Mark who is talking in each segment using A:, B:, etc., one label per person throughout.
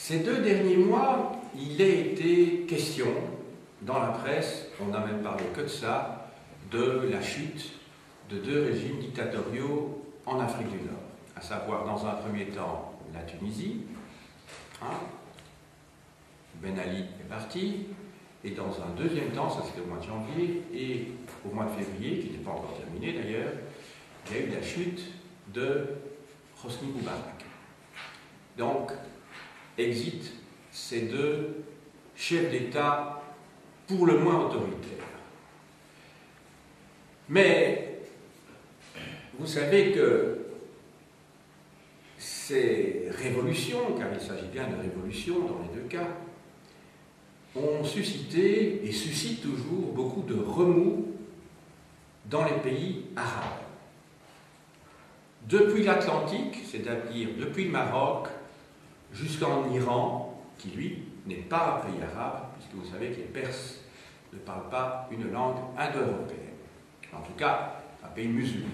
A: Ces 2 derniers mois, il a été question, dans la presse, on n'a même parlé que de ça, de la chute de 2 régimes dictatoriaux en Afrique du Nord, à savoir dans un premier temps la Tunisie, Ben Ali est parti, et dans un deuxième temps, ça c'était au mois de janvier, et au mois de février, qui n'est pas encore terminé d'ailleurs, il y a eu la chute de Hosni Moubarak. Donc, exit ces 2 chefs d'État pour le moins autoritaires. Mais vous savez que ces révolutions, car il s'agit bien de révolutions dans les 2 cas, ont suscité et suscitent toujours beaucoup de remous dans les pays arabes. Depuis l'Atlantique, c'est-à-dire depuis le Maroc, jusqu'en Iran, qui lui n'est pas un pays arabe, puisque vous savez que les Perses ne parlent pas une langue indo-européenne. En tout cas, un pays musulman.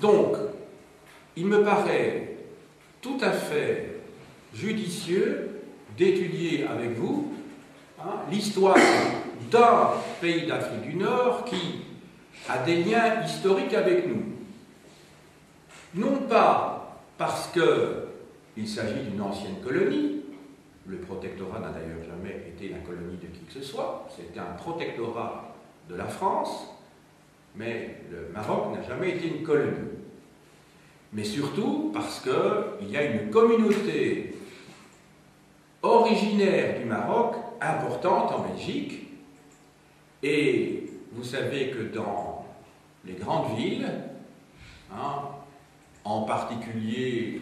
A: Donc, il me paraît tout à fait judicieux d'étudier avec vous l'histoire d'un pays d'Afrique du Nord qui a des liens historiques avec nous. Non pas parce qu'il s'agit d'une ancienne colonie, le protectorat n'a d'ailleurs jamais été la colonie de qui que ce soit, c'était un protectorat de la France, mais le Maroc n'a jamais été une colonie. Mais surtout parce qu'il y a une communauté originaire du Maroc importante en Belgique, et vous savez que dans les grandes villes, en particulier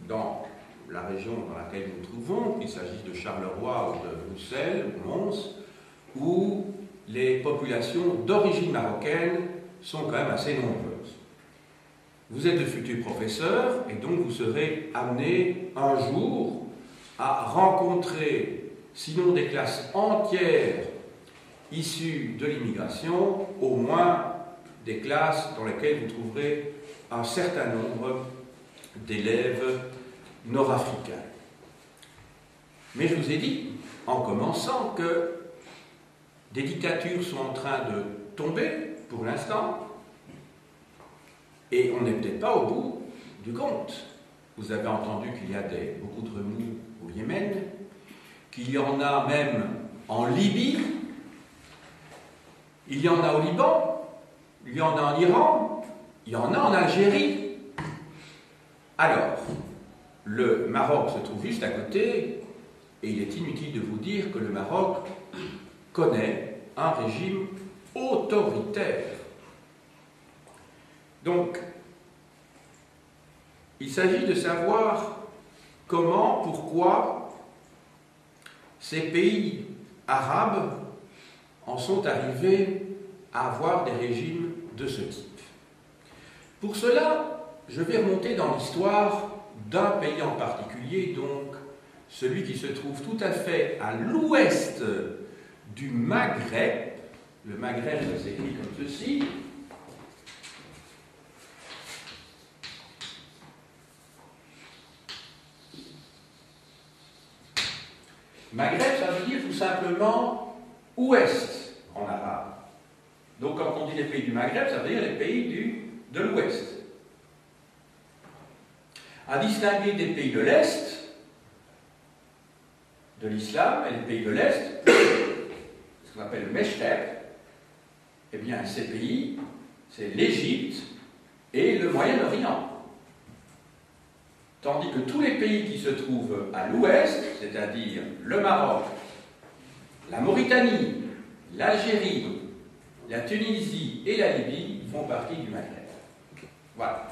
A: dans la région dans laquelle nous nous trouvons, qu'il s'agisse de Charleroi ou de Bruxelles ou Mons, où les populations d'origine marocaine sont quand même assez nombreuses. Vous êtes de futurs professeurs et donc vous serez amenés un jour à rencontrer, sinon des classes entières issues de l'immigration, au moins des classes dans lesquelles vous trouverez un certain nombre d'élèves nord-africains. Mais je vous ai dit, en commençant, que des dictatures sont en train de tomber, pour l'instant, et on n'est peut-être pas au bout du compte. Vous avez entendu qu'il y a beaucoup de remous au Yémen, qu'il y en a même en Libye, il y en a au Liban, il y en a en Iran, il y en a en Algérie. Alors, le Maroc se trouve juste à côté, et il est inutile de vous dire que le Maroc connaît un régime autoritaire. Donc, il s'agit de savoir comment, pourquoi ces pays arabes en sont arrivés à avoir des régimes de ce type. Pour cela, je vais remonter dans l'histoire d'un pays en particulier, donc celui qui se trouve tout à fait à l'ouest du Maghreb. Le Maghreb s'écrit comme ceci. Maghreb, ça veut dire tout simplement ouest en arabe. Donc quand on dit les pays du Maghreb, ça veut dire les pays de l'ouest. À distinguer des pays de l'Est, de l'islam, et les pays de l'Est, ce qu'on appelle le Meshteb, eh bien ces pays, c'est l'Égypte et le Moyen-Orient. Tandis que tous les pays qui se trouvent à l'ouest, c'est-à-dire le Maroc, la Mauritanie, l'Algérie, la Tunisie et la Libye, font partie du Maghreb. Voilà.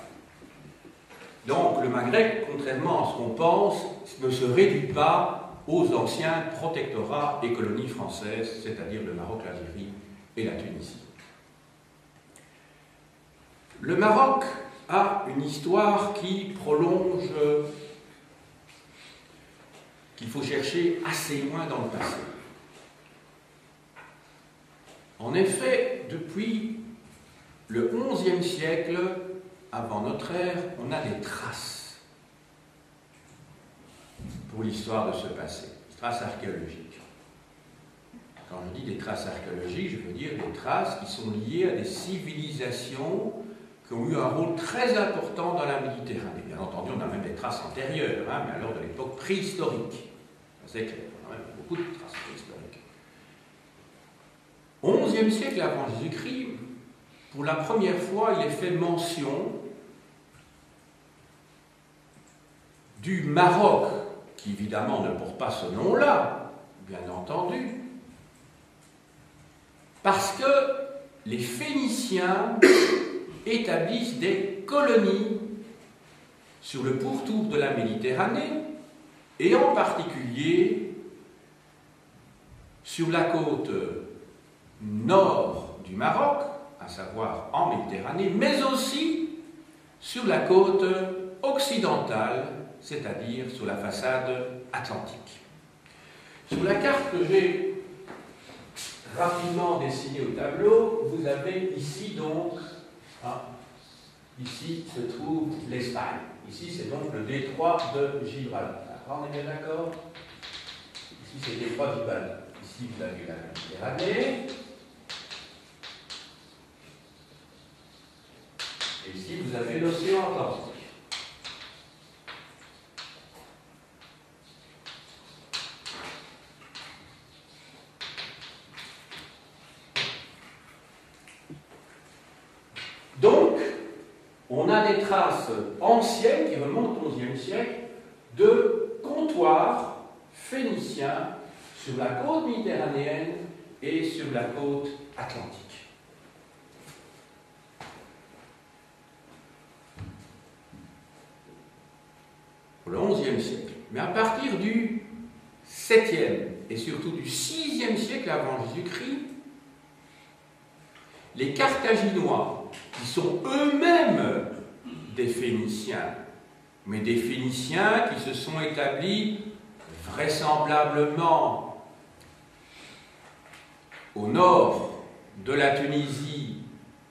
A: Donc le Maghreb, contrairement à ce qu'on pense, ne se réduit pas aux anciens protectorats et colonies françaises, c'est-à-dire le Maroc, l'Algérie et la Tunisie. Le Maroc a une histoire qui prolonge, qu'il faut chercher assez loin dans le passé. En effet, depuis le XIe siècle, avant notre ère, on a des traces pour l'histoire de ce passé, traces archéologiques. Quand je dis des traces archéologiques, je veux dire des traces qui sont liées à des civilisations qui ont eu un rôle très important dans la Méditerranée. Bien entendu, on a même des traces antérieures, hein, mais alors de l'époque préhistorique. Ça, c'est clair, on a même beaucoup de traces préhistoriques. Au XIe siècle avant Jésus-Christ, pour la première fois, il est fait mention du Maroc, qui évidemment ne porte pas ce nom-là, bien entendu, parce que les Phéniciens établissent des colonies sur le pourtour de la Méditerranée et en particulier sur la côte nord du Maroc, à savoir en Méditerranée, mais aussi sur la côte occidentale, c'est-à-dire sur la façade atlantique. Sur la carte que j'ai rapidement dessinée au tableau, vous avez ici donc, ici se trouve l'Espagne. Ici c'est donc le détroit de Gibraltar. On est bien d'accord? Ici c'est le détroit de Gibraltar. Ici vous avez la Méditerranée. Et ici vous avez l'océan Atlantique. Donc, on a des traces anciennes qui remontent au XIe siècle de comptoirs phéniciens sur la côte méditerranéenne et sur la côte atlantique. Pour le XIe siècle. Mais à partir du 7e et surtout du 6e siècle avant Jésus-Christ, les Carthaginois, qui sont eux-mêmes des Phéniciens, mais des Phéniciens qui se sont établis vraisemblablement au nord de la Tunisie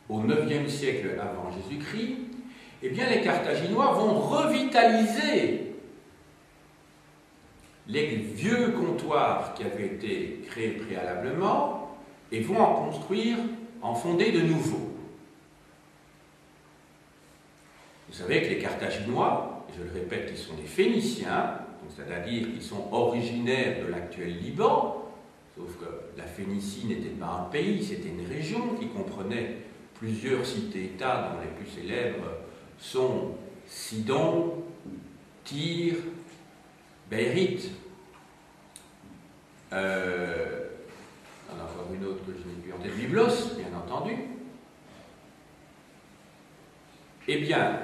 A: au 9e siècle avant Jésus-Christ, eh bien les Carthaginois vont revitaliser les vieux comptoirs qui avaient été créés préalablement et vont en construire, en fonder de nouveaux. Vous savez que les Carthaginois, je le répète, ils sont des Phéniciens, c'est-à-dire qu'ils sont originaires de l'actuel Liban, sauf que la Phénicie n'était pas un pays, c'était une région qui comprenait plusieurs cités-États, dont les plus célèbres sont Sidon, Tyr, Bérite. Il y en a encore une autre que je n'ai plus en tête, Byblos, bien entendu. Eh bien,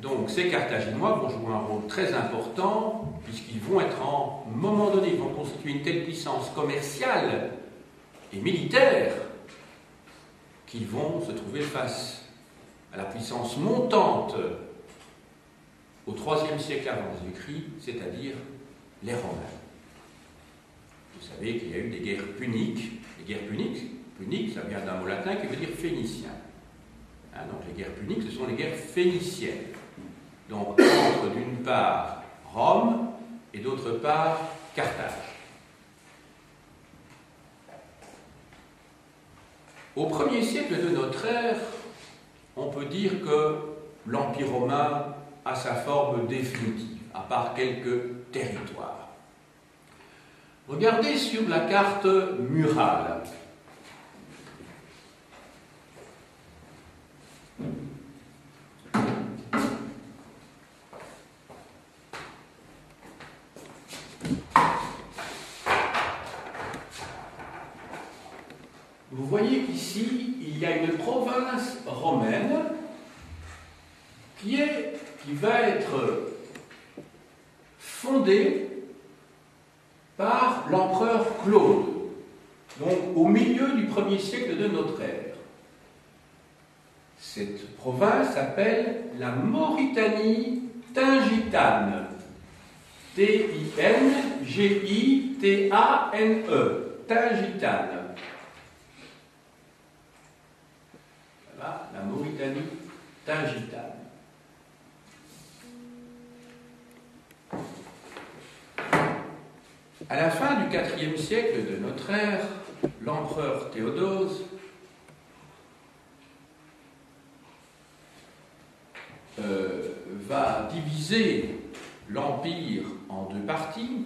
A: donc ces Carthaginois vont jouer un rôle très important, puisqu'ils vont être en un moment donné, ils vont constituer une telle puissance commerciale et militaire qu'ils vont se trouver face à la puissance montante au IIIe siècle avant Jésus-Christ, c'est-à-dire les Romains. Vous savez qu'il y a eu des guerres puniques. Les guerres puniques, ça vient d'un mot latin qui veut dire phénicien. Hein, donc les guerres puniques, ce sont les guerres phéniciennes. Donc entre d'une part Rome et d'autre part Carthage. Au 1er siècle de notre ère, on peut dire que l'Empire romain a sa forme définitive, à part quelques territoires. Regardez sur la carte murale. Vous voyez qu'ici, il y a une province romaine qui va être fondée par l'empereur Claude, donc au milieu du 1er siècle de notre ère. Cette province s'appelle la Mauritanie Tingitane. T-I-N-G-I-T-A-N-E. Tingitane. Voilà, la Mauritanie Tingitane. À la fin du IVe siècle de notre ère, l'empereur Théodose va diviser l'Empire en deux parties.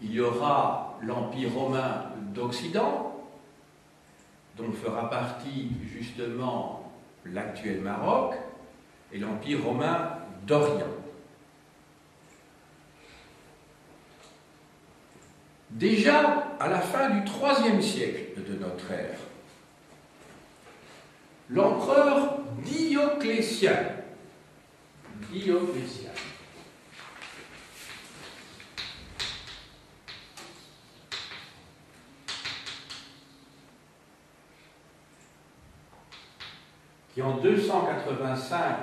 A: Il y aura l'Empire romain d'Occident, dont fera partie justement l'actuel Maroc, et l'Empire romain d'Orient. Déjà à la fin du IIIe siècle de notre ère, l'empereur Dioclétien, qui en 285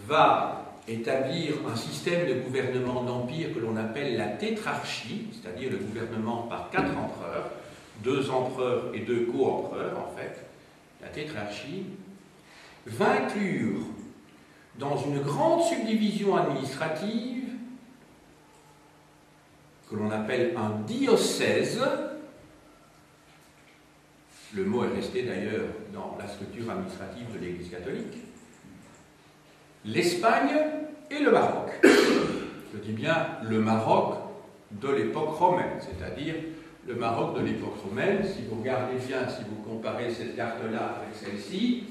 A: va établir un système de gouvernement d'empire que l'on appelle la tétrarchie, c'est-à-dire le gouvernement par 4 empereurs, 2 empereurs et 2 co-empereurs en fait, la tétrarchie, va inclure dans une grande subdivision administrative que l'on appelle un diocèse. Le mot est resté d'ailleurs dans la structure administrative de l'Église catholique, l'Espagne et le Maroc. Je dis bien le Maroc de l'époque romaine, c'est-à-dire le Maroc de l'époque romaine. Si vous regardez bien, si vous comparez cette carte-là avec celle-ci,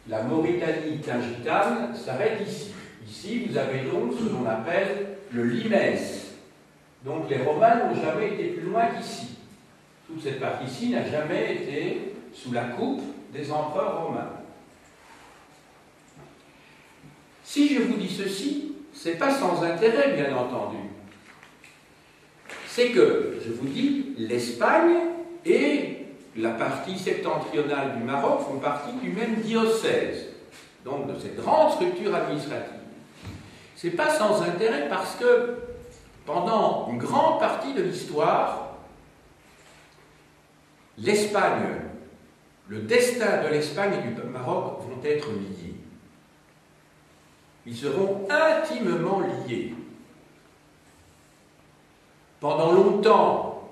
A: la Mauritanie tingitane s'arrête ici. Ici, vous avez donc ce que l'on appelle le limès. Donc les Romains n'ont jamais été plus loin qu'ici. Toute cette partie-ci n'a jamais été sous la coupe des empereurs romains. Si je vous dis ceci, ce n'est pas sans intérêt, bien entendu. C'est que, je vous dis, l'Espagne et la partie septentrionale du Maroc font partie du même diocèse, donc de cette grande structure administrative. Ce n'est pas sans intérêt parce que, pendant une grande partie de l'histoire, l'Espagne, le destin de l'Espagne et du Maroc vont être liés. Ils seront intimement liés. Pendant longtemps,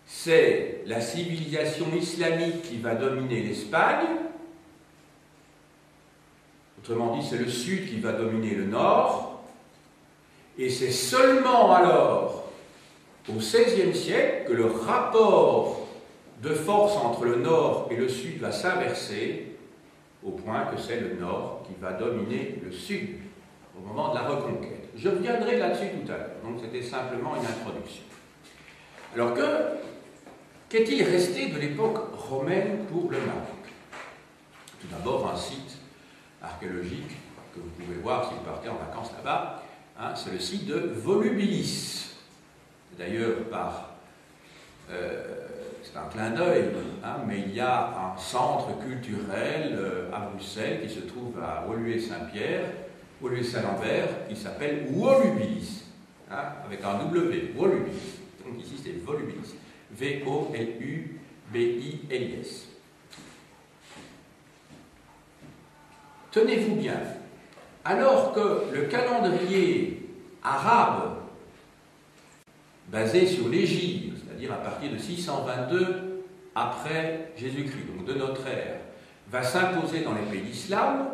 A: c'est la civilisation islamique qui va dominer l'Espagne. Autrement dit, c'est le sud qui va dominer le nord. Et c'est seulement alors, au XVIe siècle, que le rapport de force entre le nord et le sud va s'inverser, au point que c'est le nord qui va dominer le sud au moment de la reconquête. Je reviendrai là-dessus tout à l'heure, donc c'était simplement une introduction. Alors qu'est-il resté de l'époque romaine pour le Maroc? Tout d'abord un site archéologique que vous pouvez voir si vous partez en vacances là-bas, hein, c'est le site de Volubilis. D'ailleurs, c'est un clin d'œil, hein, mais il y a un centre culturel à Bruxelles qui se trouve à Woluwe-Saint-Pierre, Woluwe-Saint-Lambert, qui s'appelle Wolubilis, hein, avec un W, Wolubilis. Donc ici c'est Volubilis, V-O-L-U-B-I-L-I-S. Tenez-vous bien, alors que le calendrier arabe basé sur l'Hégire, c'est-à-dire à partir de 622 après Jésus-Christ, donc de notre ère, va s'imposer dans les pays d'islam,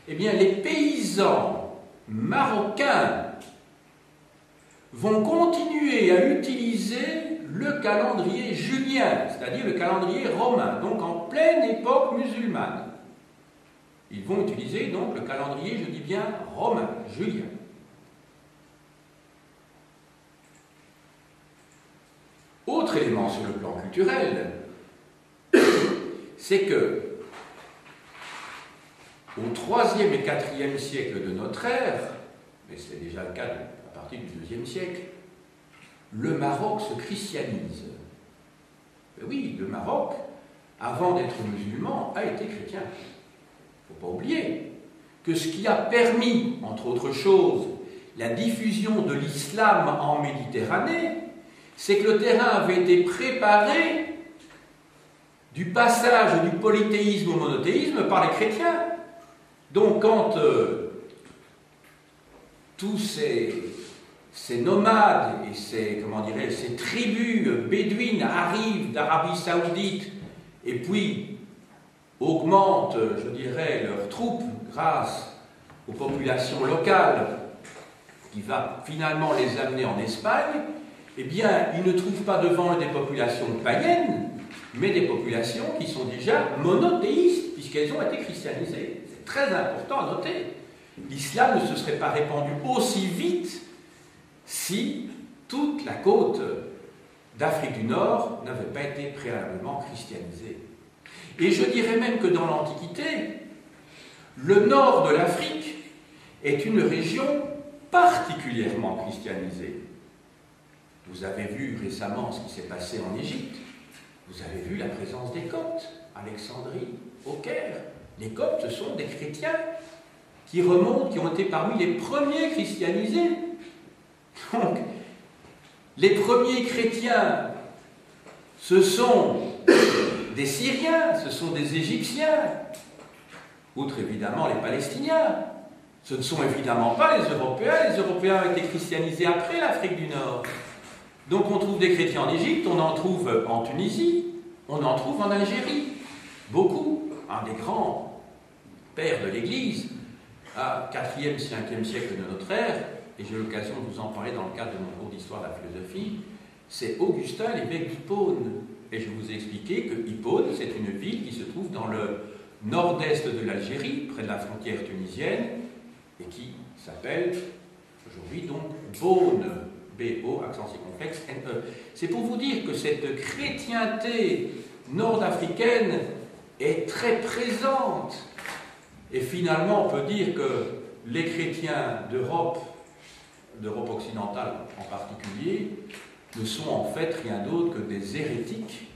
A: eh bien les paysans marocains vont continuer à utiliser le calendrier julien, c'est-à-dire le calendrier romain, donc en pleine époque musulmane. Ils vont utiliser donc le calendrier, je dis bien, romain, julien. Autre élément sur le plan culturel, c'est que au IIIe et IVe siècle de notre ère, mais c'est déjà le cas à partir du IIe siècle, le Maroc se christianise. Et oui, le Maroc, avant d'être musulman, a été chrétien. Il ne faut pas oublier que ce qui a permis, entre autres choses, la diffusion de l'islam en Méditerranée, c'est que le terrain avait été préparé du passage du polythéisme au monothéisme par les chrétiens. Donc quand tous ces nomades et ces tribus bédouines arrivent d'Arabie Saoudite et puis augmentent, je dirais, leurs troupes grâce aux populations locales qui va finalement les amener en Espagne, eh bien, ils ne trouvent pas devant eux des populations païennes, mais des populations qui sont déjà monothéistes, puisqu'elles ont été christianisées. C'est très important à noter. L'islam ne se serait pas répandu aussi vite si toute la côte d'Afrique du Nord n'avait pas été préalablement christianisée. Et je dirais même que dans l'Antiquité, le nord de l'Afrique est une région particulièrement christianisée. Vous avez vu récemment ce qui s'est passé en Égypte. Vous avez vu la présence des Coptes, Alexandrie, au Caire. Les Coptes, ce sont des chrétiens qui ont été parmi les premiers christianisés. Donc, les premiers chrétiens, ce sont des Syriens, ce sont des Égyptiens, outre évidemment les Palestiniens. Ce ne sont évidemment pas les Européens. Les Européens ont été christianisés après l'Afrique du Nord. Donc on trouve des chrétiens en Égypte, on en trouve en Tunisie, on en trouve en Algérie. Beaucoup. Un des grands pères de l'Église, à 4e, 5e siècle de notre ère, et j'ai l'occasion de vous en parler dans le cadre de mon cours d'histoire de la philosophie, c'est Augustin, l'évêque d'Hippone. Et je vous ai expliqué que Hippone, c'est une ville qui se trouve dans le nord-est de l'Algérie, près de la frontière tunisienne, et qui s'appelle aujourd'hui donc Beaune, B-O, accent circonflexe, N-E. C'est pour vous dire que cette chrétienté nord-africaine est très présente. Et finalement, on peut dire que les chrétiens d'Europe occidentale en particulier, ne sont en fait rien d'autre que des hérétiques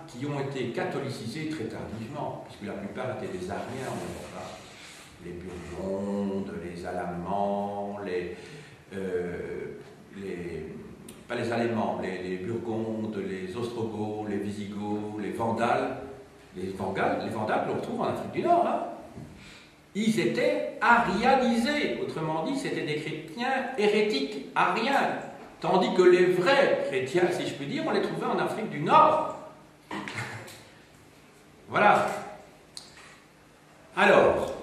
A: qui ont été catholicisés très tardivement, puisque la plupart étaient des Ariens en Europe. Les Burgondes, les Allemands, pas les Allemands, les Burgondes, les Ostrogoths, les Visigoths, les Vandales. Les Vandales, on retrouve en Afrique du Nord. Ils étaient arianisés, autrement dit, c'était des chrétiens hérétiques, ariens, tandis que les vrais chrétiens, si je puis dire, on les trouvait en Afrique du Nord. Voilà. Alors,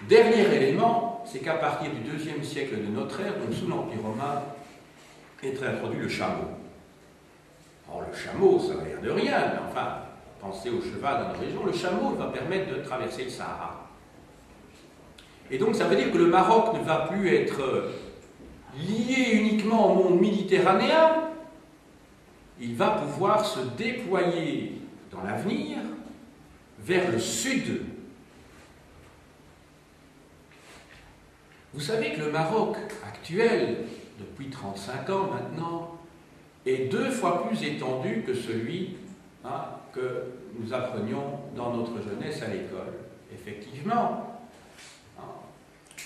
A: dernier élément, c'est qu'à partir du IIe siècle de notre ère, donc sous l'Empire romain, est introduit le chameau. Alors le chameau, ça n'a l'air de rien, mais enfin, pensez au cheval dans nos régions, le chameau va permettre de traverser le Sahara. Et donc ça veut dire que le Maroc ne va plus être lié uniquement au monde méditerranéen, il va pouvoir se déployer dans l'avenir vers le sud. Vous savez que le Maroc actuel, depuis 35 ans maintenant, est 2 fois plus étendu que celui que nous apprenions dans notre jeunesse à l'école. Effectivement,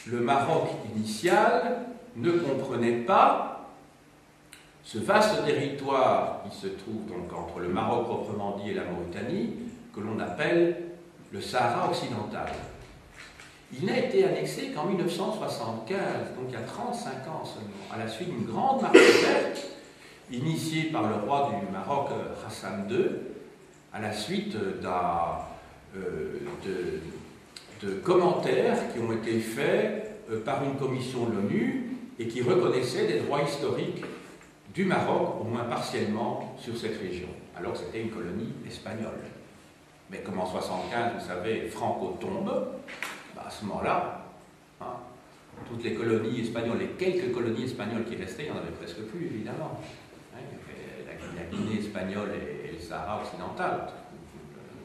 A: le Maroc initial ne comprenait pas ce vaste territoire qui se trouve donc entre le Maroc proprement dit et la Mauritanie, que l'on appelle le Sahara occidental. Il n'a été annexé qu'en 1975, donc il y a 35 ans seulement, à la suite d'une grande marche verte initiée par le roi du Maroc, Hassan II, à la suite de commentaires qui ont été faits par une commission de l'ONU et qui reconnaissaient des droits historiques du Maroc, au moins partiellement, sur cette région, alors que c'était une colonie espagnole. Mais comme en 1975, vous savez, Franco tombe, à ce moment-là, toutes les colonies espagnoles, les quelques colonies espagnoles qui restaient, il n'y en avait presque plus, évidemment. La Guinée espagnole et le Sahara occidental.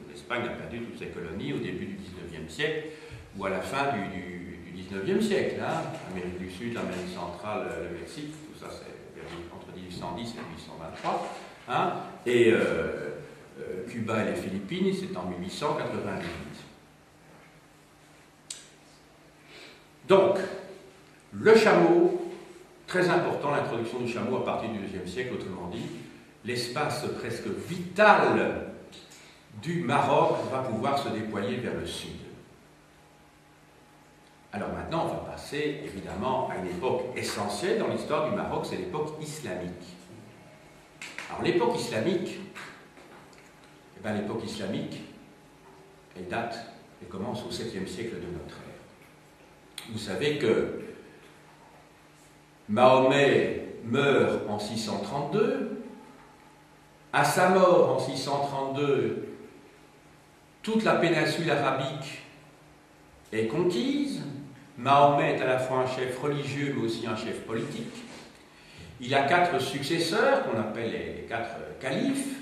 A: L'Espagne a perdu toutes ses colonies au début du XIXe siècle ou à la fin du XIXe siècle. L'Amérique du Sud, l'Amérique centrale, le Mexique, tout ça c'est entre 1810 et 1823. Et Cuba et les Philippines, c'est en 1898. Donc, le chameau, très important, l'introduction du chameau à partir du IIe siècle, autrement dit, l'espace presque vital du Maroc va pouvoir se déployer vers le sud. Alors maintenant, on va passer évidemment à une époque essentielle dans l'histoire du Maroc, c'est l'époque islamique. Alors l'époque islamique, elle date, elle commence au 7e siècle de notre ère. Vous savez que Mahomet meurt en 632, à sa mort en 632, toute la péninsule arabique est conquise. Mahomet est à la fois un chef religieux mais aussi un chef politique. Il a 4 successeurs qu'on appelle les 4 califes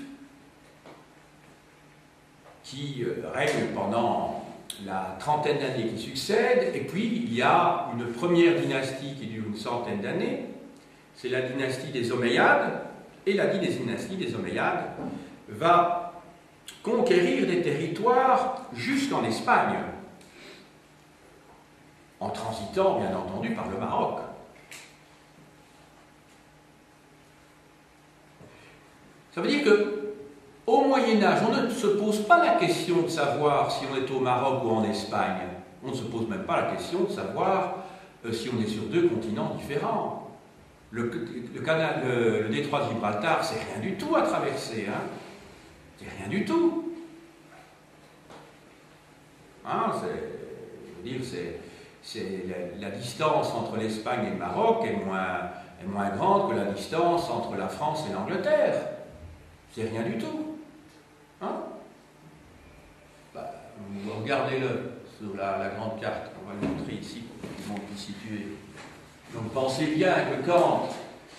A: qui règnent pendant la trentaine d'années qui succèdent, et puis il y a une première dynastie qui dure une centaine d'années, c'est la dynastie des Omeyyades, et la dynastie des Omeyyades va conquérir des territoires jusqu'en Espagne, en transitant bien entendu par le Maroc. Ça veut dire que au Moyen-Âge, on ne se pose pas la question de savoir si on est au Maroc ou en Espagne. On ne se pose même pas la question de savoir si on est sur 2 continents différents. Le détroit de Gibraltar, c'est rien du tout à traverser. Hein. C'est rien du tout. Hein, je veux dire, la distance entre l'Espagne et le Maroc est moins grande que la distance entre la France et l'Angleterre. C'est rien du tout. Hein? Regardez-le sur la grande carte, on va le montrer ici pour que tout le monde puisse situer. Donc pensez bien que quand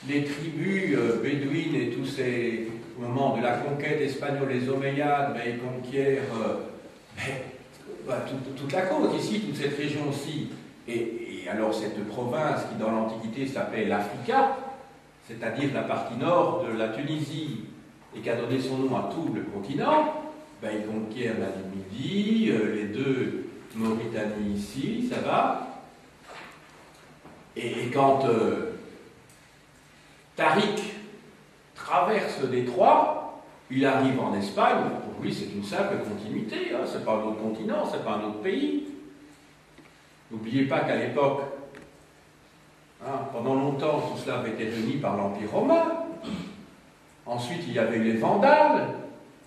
A: les tribus bédouines et tous ces au moment de la conquête espagnole, les Omeyyades, ils conquièrent toute la côte ici, toute cette région aussi. Et alors cette province qui dans l'Antiquité s'appelle l'Africa, c'est-à-dire la partie nord de la Tunisie, et qui a donné son nom à tout le continent, ils conquièrent la Numidie, les 2 Mauritanie ici, ça va. Et quand Tariq traverse le détroit, il arrive en Espagne, pour lui c'est une simple continuité, hein, c'est pas un autre continent, c'est pas un autre pays. N'oubliez pas qu'à l'époque, pendant longtemps, tout cela avait été réuni par l'Empire romain. Ensuite, il y avait les Vandales.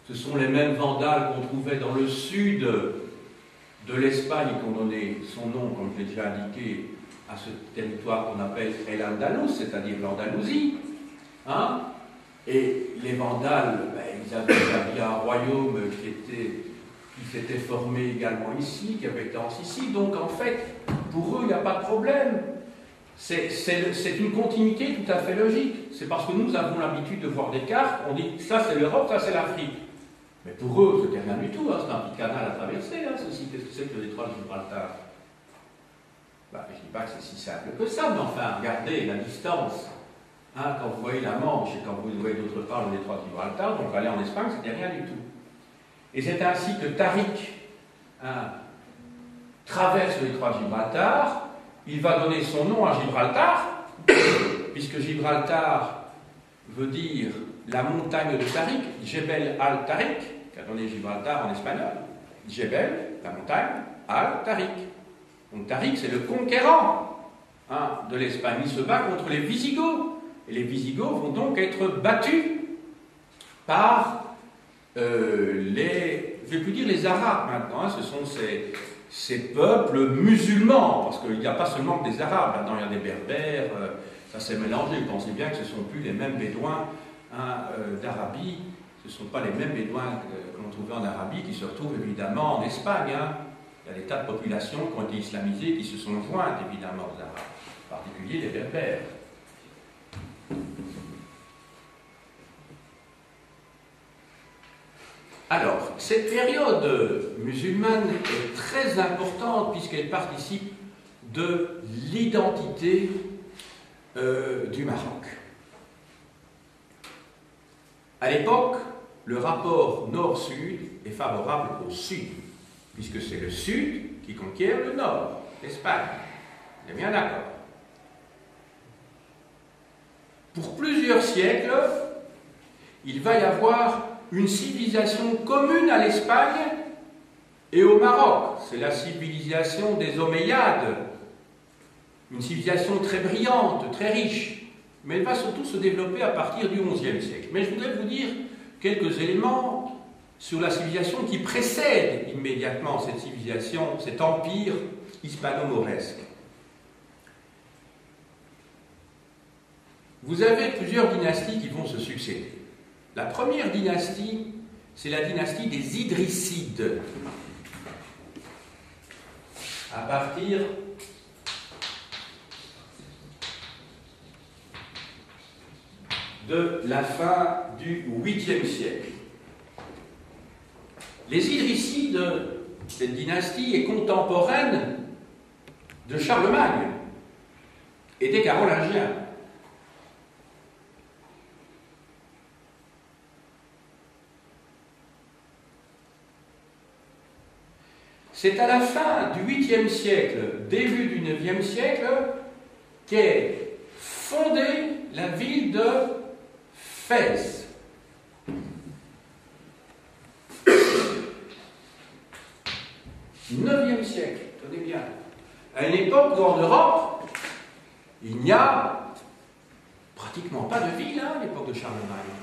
A: Ce sont les mêmes Vandales qu'on trouvait dans le sud de l'Espagne qui ont donné son nom, comme je l'ai déjà indiqué, à ce territoire qu'on appelle El Andalus, c'est-à-dire l'Andalousie. Hein? Et les Vandales, ils avaient établi un royaume qui s'était formé également ici, qui avait été en Sicile. Donc, en fait, pour eux, il n'y a pas de problème. C'est une continuité tout à fait logique. C'est parce que nous avons l'habitude de voir des cartes, on dit ça c'est l'Europe, ça c'est l'Afrique. Mais pour eux, c'était rien du tout, hein, c'est un petit canal à traverser, hein, ceci. Qu'est-ce que c'est que le détroit de Gibraltar? Je ne dis pas que c'est si simple que ça, mais enfin, regardez la distance. Hein, quand vous voyez la Manche et quand vous voyez d'autre part le détroit de Gibraltar, donc aller en Espagne, c'était rien du tout. Et c'est ainsi que Tariq traverse le détroit de Gibraltar. Il va donner son nom à Gibraltar, puisque Gibraltar veut dire la montagne de Tariq, Jebel al-Tariq, qui a donné Gibraltar en espagnol. Jebel, la montagne, al-Tariq. Donc Tariq, c'est le conquérant de l'Espagne. Il se bat contre les Visigoths. Et les Visigoths vont donc être battus par je ne vais plus dire les Arabes maintenant, hein, ce sont ces peuples musulmans, parce qu'il n'y a pas seulement que des Arabes, là-dedans il y a des Berbères, ça s'est mélangé. Pensez bien que ce ne sont plus les mêmes Bédouins d'Arabie, ce ne sont pas les mêmes Bédouins que l'on trouvait en Arabie, qui se retrouvent évidemment en Espagne. Hein. Il y a des tas de populations qui ont été islamisées, qui se sont jointes évidemment aux Arabes, en particulier les Berbères. Alors, cette période musulmane est très importante puisqu'elle participe de l'identité du Maroc. À l'époque, le rapport nord-sud est favorable au sud, puisque c'est le sud qui conquiert le nord, l'Espagne. On est bien d'accord. Pour plusieurs siècles, il va y avoir une civilisation commune à l'Espagne Et au Maroc, c'est la civilisation des Omeyyades, une civilisation très brillante, très riche, mais elle va surtout se développer à partir du XIe siècle. Mais je voudrais vous dire quelques éléments sur la civilisation qui précède immédiatement cette civilisation, cet empire hispano-mauresque. Vous avez plusieurs dynasties qui vont se succéder. La première dynastie, c'est la dynastie des Idrissides. À partir de la fin du 8e siècle. Les Idrissides, cette dynastie est contemporaine de Charlemagne et des Carolingiens. C'est à la fin du 8e siècle, début du 9e siècle, qu'est fondée la ville de Fès. IXe siècle, tenez bien. À une époque où en Europe, il n'y a pratiquement pas de ville, à l'époque de Charlemagne.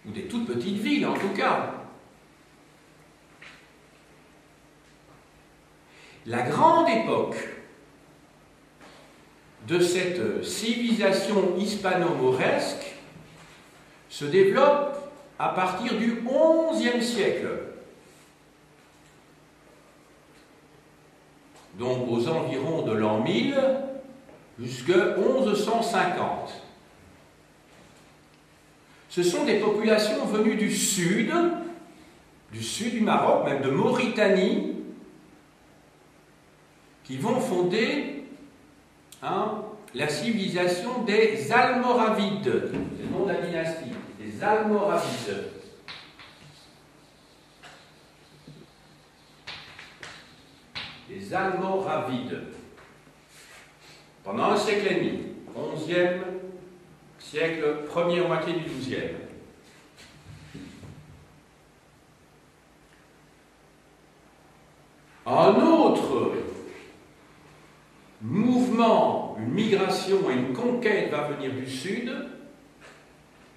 A: Ou des toutes petites villes, en tout cas. La grande époque de cette civilisation hispano-mauresque se développe à partir du XIe siècle. Donc aux environs de l'an 1000 jusqu'à 1150. Ce sont des populations venues du sud du Maroc, même de Mauritanie, qui vont fonder la civilisation des Almoravides. C'est le nom de la dynastie, les Almoravides. Les Almoravides. Pendant un siècle et demi, 11e siècle, première moitié du 12e. Un autre mouvement, une migration et une conquête va venir du sud,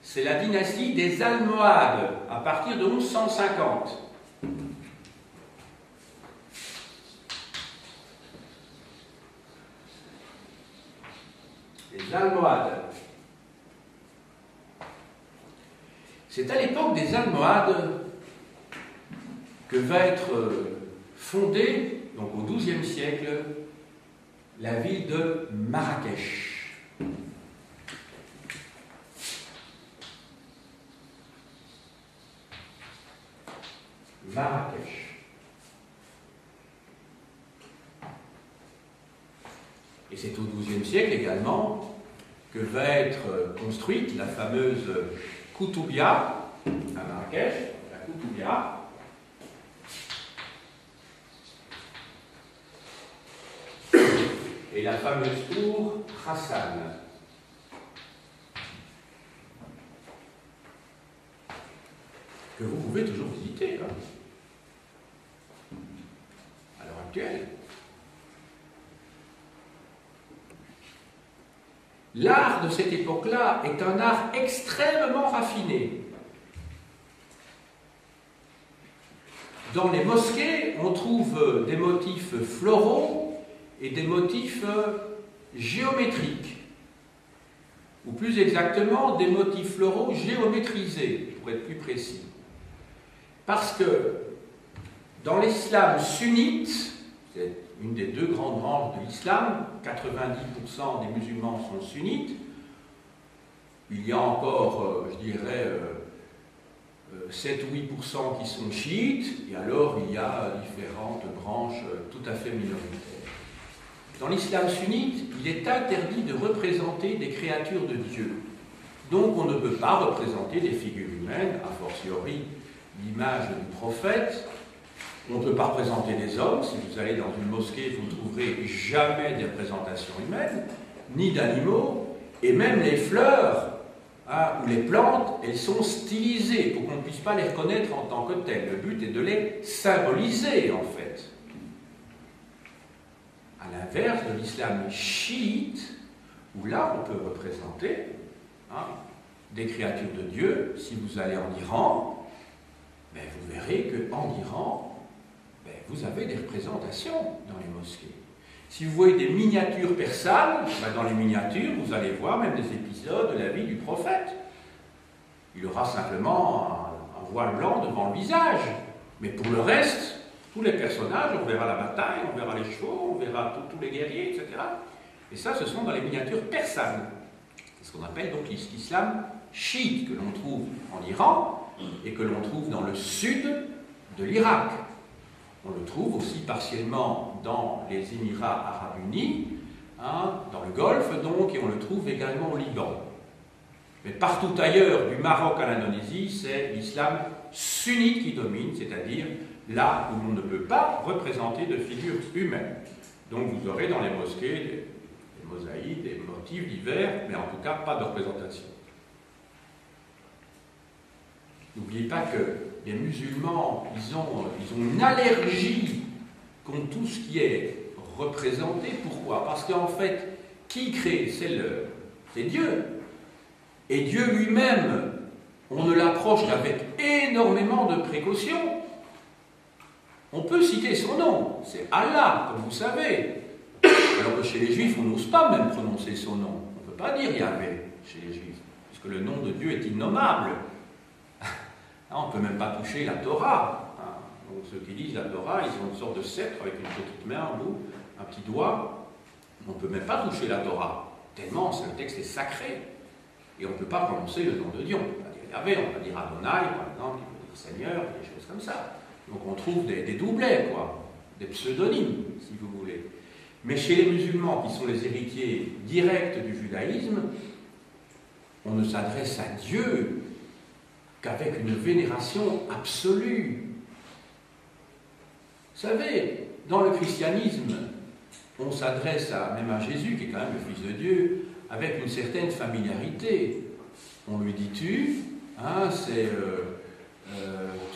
A: c'est la dynastie des Almohades, à partir de 1150. Les Almohades. C'est à l'époque des Almohades que va être fondée, donc au XIIe siècle, la ville de Marrakech. Marrakech. Et c'est au XIIe siècle également que va être construite la fameuse Koutoubia à Marrakech, la Koutoubia. Et la fameuse tour Hassan. Que vous pouvez toujours visiter à l'heure actuelle. L'art de cette époque-là est un art extrêmement raffiné. Dans les mosquées, on trouve des motifs floraux et des motifs géométriques, ou plus exactement des motifs floraux géométrisés, pour être plus précis. Parce que dans l'islam sunnite, c'est une des deux grandes branches de l'islam, 90% des musulmans sont sunnites, il y a encore, je dirais, 7 ou 8% qui sont chiites, et alors il y a différentes branches tout à fait minoritaires. Dans l'islam sunnite, il est interdit de représenter des créatures de Dieu. Donc on ne peut pas représenter des figures humaines, a fortiori l'image du prophète. On ne peut pas représenter des hommes. Si vous allez dans une mosquée, vous ne trouverez jamais des représentations humaines, ni d'animaux, et même les fleurs où les plantes, elles sont stylisées pour qu'on ne puisse pas les reconnaître en tant que telles. Le but est de les symboliser, en fait. À l'inverse de l'islam chiite, où là, on peut représenter des créatures de Dieu. Si vous allez en Iran, vous verrez qu'en Iran, vous avez des représentations dans les mosquées. Si vous voyez des miniatures persanes, dans les miniatures, vous allez voir même des épisodes de la vie du prophète. Il aura simplement un voile blanc devant le visage. Mais pour le reste, tous les personnages, on verra la bataille, on verra les chevaux, on verra tous les guerriers, etc. Et ça, ce sont dans les miniatures persanes. C'est ce qu'on appelle donc l'islam chiite, que l'on trouve en Iran et que l'on trouve dans le sud de l'Irak. On le trouve aussi partiellement dans les Émirats arabes unis, dans le Golfe donc, et on le trouve également au Liban. Mais partout ailleurs, du Maroc à l'Indonésie, c'est l'islam sunnite qui domine, c'est-à-dire là où on ne peut pas représenter de figures humaines. Donc vous aurez dans les mosquées des mosaïques, des motifs divers, mais en tout cas pas de représentation. N'oubliez pas que les musulmans, ils ont une allergie contre tout ce qui est représenté. Pourquoi? Parce qu'en fait, qui crée? C'est Dieu. Et Dieu lui-même, on ne l'approche qu'avec énormément de précautions. On peut citer son nom, c'est Allah, comme vous savez. Alors que chez les Juifs, on n'ose pas même prononcer son nom. On ne peut pas dire Yahvé chez les Juifs, puisque le nom de Dieu est innommable. On ne peut même pas toucher la Torah. Donc ceux qui lisent la Torah, ils ont une sorte de sceptre avec une petite main en bout, un petit doigt. On ne peut même pas toucher la Torah, tellement le texte est sacré. Et on ne peut pas prononcer le nom de Dieu. On ne peut pas dire Yahvé, on va dire Adonai, par exemple, on peut dire Seigneur, des choses comme ça. Donc on trouve des doublets, des pseudonymes, si vous voulez. Mais chez les musulmans, qui sont les héritiers directs du judaïsme, on ne s'adresse à Dieu qu'avec une vénération absolue. Vous savez, dans le christianisme, on s'adresse même à Jésus, qui est quand même le Fils de Dieu, avec une certaine familiarité. On lui dit tu, c'est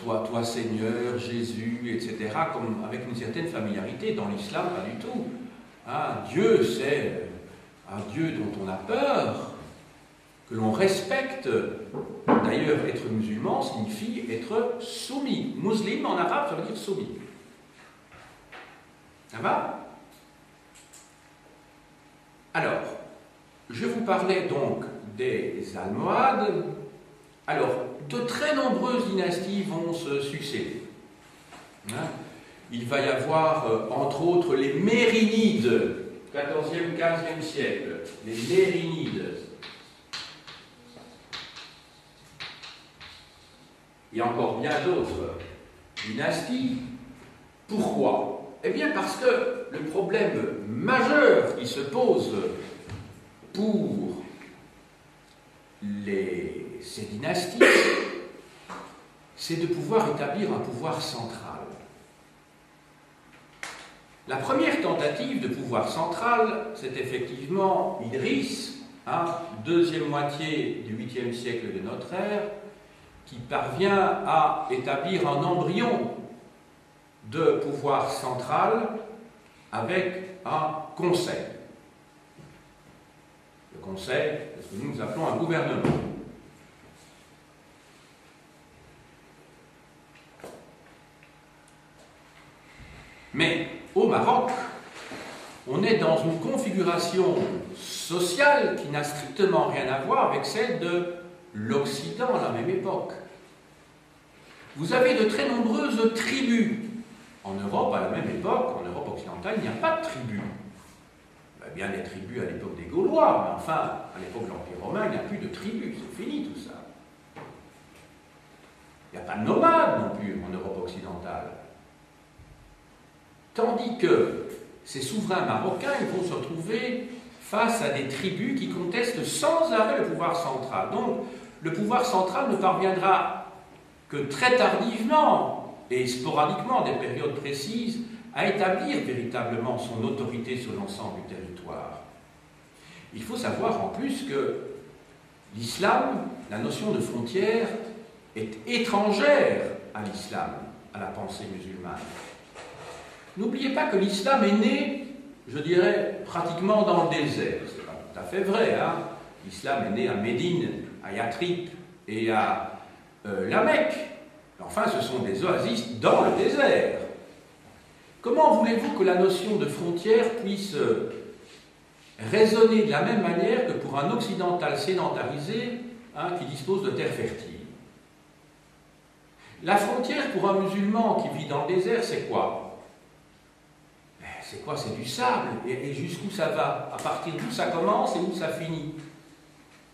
A: toi Seigneur, Jésus, etc., comme avec une certaine familiarité. Dans l'islam, pas du tout. Dieu, c'est un Dieu dont on a peur, que l'on respecte. D'ailleurs, être musulman signifie être soumis. Muslim, en arabe, ça veut dire soumis. Ça va? Alors, je vous parlais donc des Almohades. Alors, de très nombreuses dynasties vont se succéder. Il va y avoir, entre autres, les Mérinides, 14e, 15e siècle. Les Mérinides. Il y a encore bien d'autres dynasties. Pourquoi? Eh bien parce que le problème majeur qui se pose pour ces dynasties, c'est de pouvoir établir un pouvoir central. La première tentative de pouvoir central, c'est effectivement Idriss, deuxième moitié du 8e siècle de notre ère, qui parvient à établir un embryon de pouvoir central avec un conseil. Le conseil, c'est ce que nous appelons un gouvernement. Mais au Maroc, on est dans une configuration sociale qui n'a strictement rien à voir avec celle de l'Occident à la même époque. Vous avez de très nombreuses tribus. En Europe, à la même époque, en Europe occidentale, il n'y a pas de tribus. Il y a bien des tribus à l'époque des Gaulois, mais enfin, à l'époque de l'Empire romain, il n'y a plus de tribus, c'est fini tout ça. Il n'y a pas de nomades non plus en Europe occidentale. Tandis que ces souverains marocains, ils vont se retrouver face à des tribus qui contestent sans arrêt le pouvoir central. Donc, le pouvoir central ne parviendra que très tardivement et sporadiquement, des périodes précises, à établir véritablement son autorité sur l'ensemble du territoire. Il faut savoir en plus que l'islam, la notion de frontière est étrangère à l'islam, à la pensée musulmane. N'oubliez pas que l'islam est né, je dirais, pratiquement dans le désert. Ce n'est pas tout à fait vrai, hein. L'islam est né à Médine, à Yathrib et à la Mecque. Enfin, ce sont des oasis dans le désert. Comment voulez-vous que la notion de frontière puisse raisonner de la même manière que pour un occidental sédentarisé, hein, qui dispose de terres fertiles? La frontière pour un musulman qui vit dans le désert, c'est quoi? C'est quoi? C'est du sable. Et jusqu'où ça va? À partir d'où ça commence et où ça finit?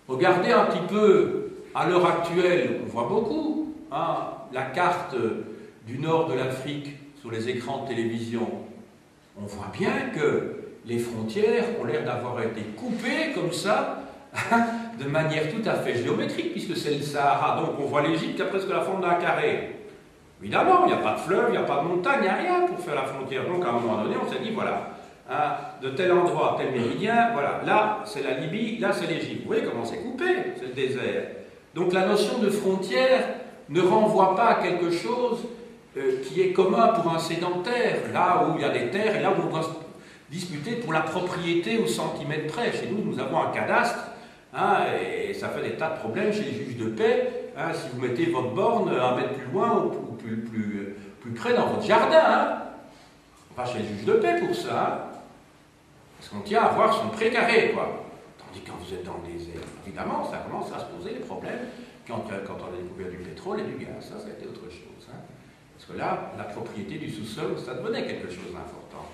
A: Regardez un petit peu, à l'heure actuelle, on voit beaucoup, hein, la carte du nord de l'Afrique sur les écrans de télévision. On voit bien que les frontières ont l'air d'avoir été coupées comme ça, de manière tout à fait géométrique, puisque c'est le Sahara. Donc on voit l'Égypte qui a presque la forme d'un carré. Évidemment, il n'y a pas de fleuve, il n'y a pas de montagne, il n'y a rien pour faire la frontière. Donc à un moment donné, on s'est dit, voilà, hein, de tel endroit, tel méridien, voilà, là c'est la Libye, là c'est l'Égypte. Vous voyez comment c'est coupé, c'est le désert. Donc la notion de frontière ne renvoie pas à quelque chose qui est commun pour un sédentaire, là où il y a des terres et là où on doit se disputer pour la propriété au centimètre près. Chez nous, nous avons un cadastre, hein, et ça fait des tas de problèmes chez les juges de paix, hein, si vous mettez votre borne un mètre plus loin ou plus près dans votre jardin. Hein. On va chez les juges de paix pour ça, hein, parce qu'on tient à avoir son précaré, quoi. Tandis que quand vous êtes dans le désert, évidemment, ça commence à se poser des problèmes quand on a découvert du pétrole et du gaz. Ça a été autre chose. Hein. Parce que là, la propriété du sous-sol, ça devenait quelque chose d'important.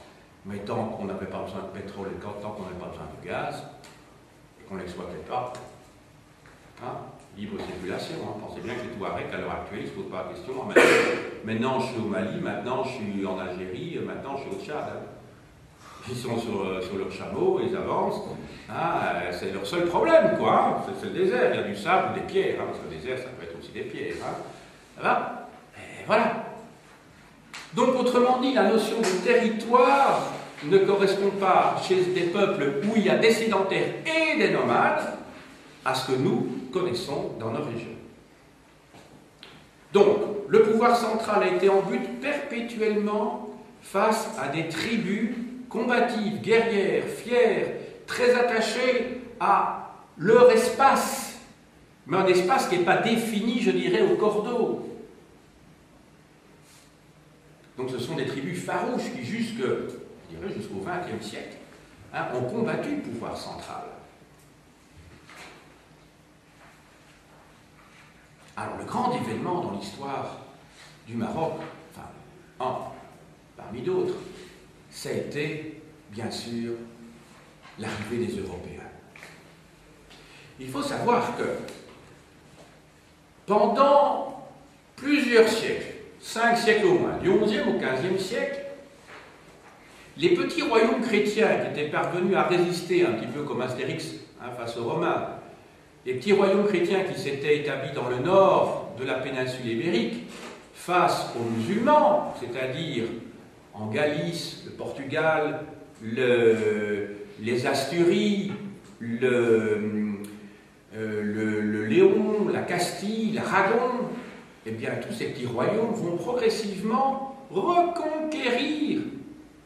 A: Mais tant qu'on n'avait pas besoin de pétrole et tant qu'on n'avait pas besoin de gaz, et qu'on ne l'exploitait pas, hein, libre circulation. Hein. Pensez bien que les Touaregs, à l'heure actuelle, ils ne se posent pas la question. Maintenant, je suis au Mali, maintenant, je suis en Algérie, maintenant, je suis au Tchad. Hein. Ils sont sur leur chameau, ils avancent. Hein, c'est leur seul problème, quoi. Hein. C'est le désert. Il y a du sable ou des pierres, hein, parce que le désert, ça peut être aussi des pierres. Hein. Ça va? Et voilà. Donc, autrement dit, la notion de territoire ne correspond pas chez des peuples où il y a des sédentaires et des nomades à ce que nous connaissons dans nos régions. Donc, le pouvoir central a été en but perpétuellement face à des tribus combatives, guerrières, fières, très attachées à leur espace, mais un espace qui n'est pas défini, je dirais, au cordeau. Donc ce sont des tribus farouches qui, jusqu'au XXe siècle, hein, ont combattu le pouvoir central. Alors le grand événement dans l'histoire du Maroc, enfin, parmi d'autres, ça a été, bien sûr, l'arrivée des Européens. Il faut savoir que pendant plusieurs siècles, 5 siècles au moins, du XIe au XVe siècle, les petits royaumes chrétiens qui étaient parvenus à résister un petit peu comme Astérix, hein, face aux Romains, les petits royaumes chrétiens qui s'étaient établis dans le nord de la péninsule ibérique face aux musulmans, c'est-à-dire en Galice, le Portugal, les Asturies, le Léon, la Castille, l'Aragon, eh bien, tous ces petits royaumes vont progressivement reconquérir,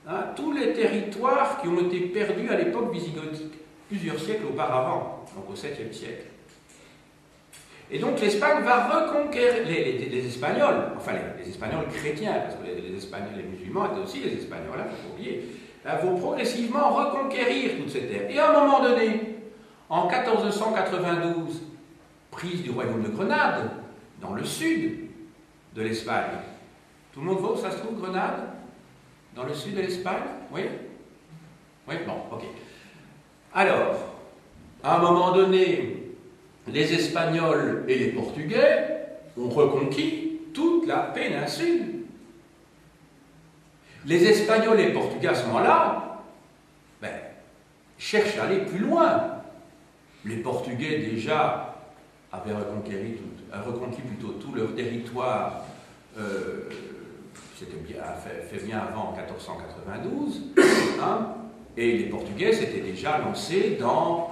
A: hein, tous les territoires qui ont été perdus à l'époque visigothique, plusieurs siècles auparavant, donc au 7e siècle. Et donc l'Espagne va reconquérir, les Espagnols, enfin les Espagnols chrétiens, parce que les Espagnols, les musulmans étaient aussi les Espagnols, il ne faut pas oublier, vont progressivement reconquérir toutes ces terres. Et à un moment donné, en 1492, prise du royaume de Grenade, dans le sud de l'Espagne. Tout le monde voit où ça se trouve, Grenade? Dans le sud de l'Espagne? Oui? Oui, bon, ok. Alors, à un moment donné, les Espagnols et les Portugais ont reconquis toute la péninsule. Les Espagnols et les Portugais, à ce moment-là, cherchent à aller plus loin. Les Portugais, déjà, avaient reconquis plutôt tout leur territoire, c'était fait bien avant 1492, hein, et les Portugais s'étaient déjà lancés dans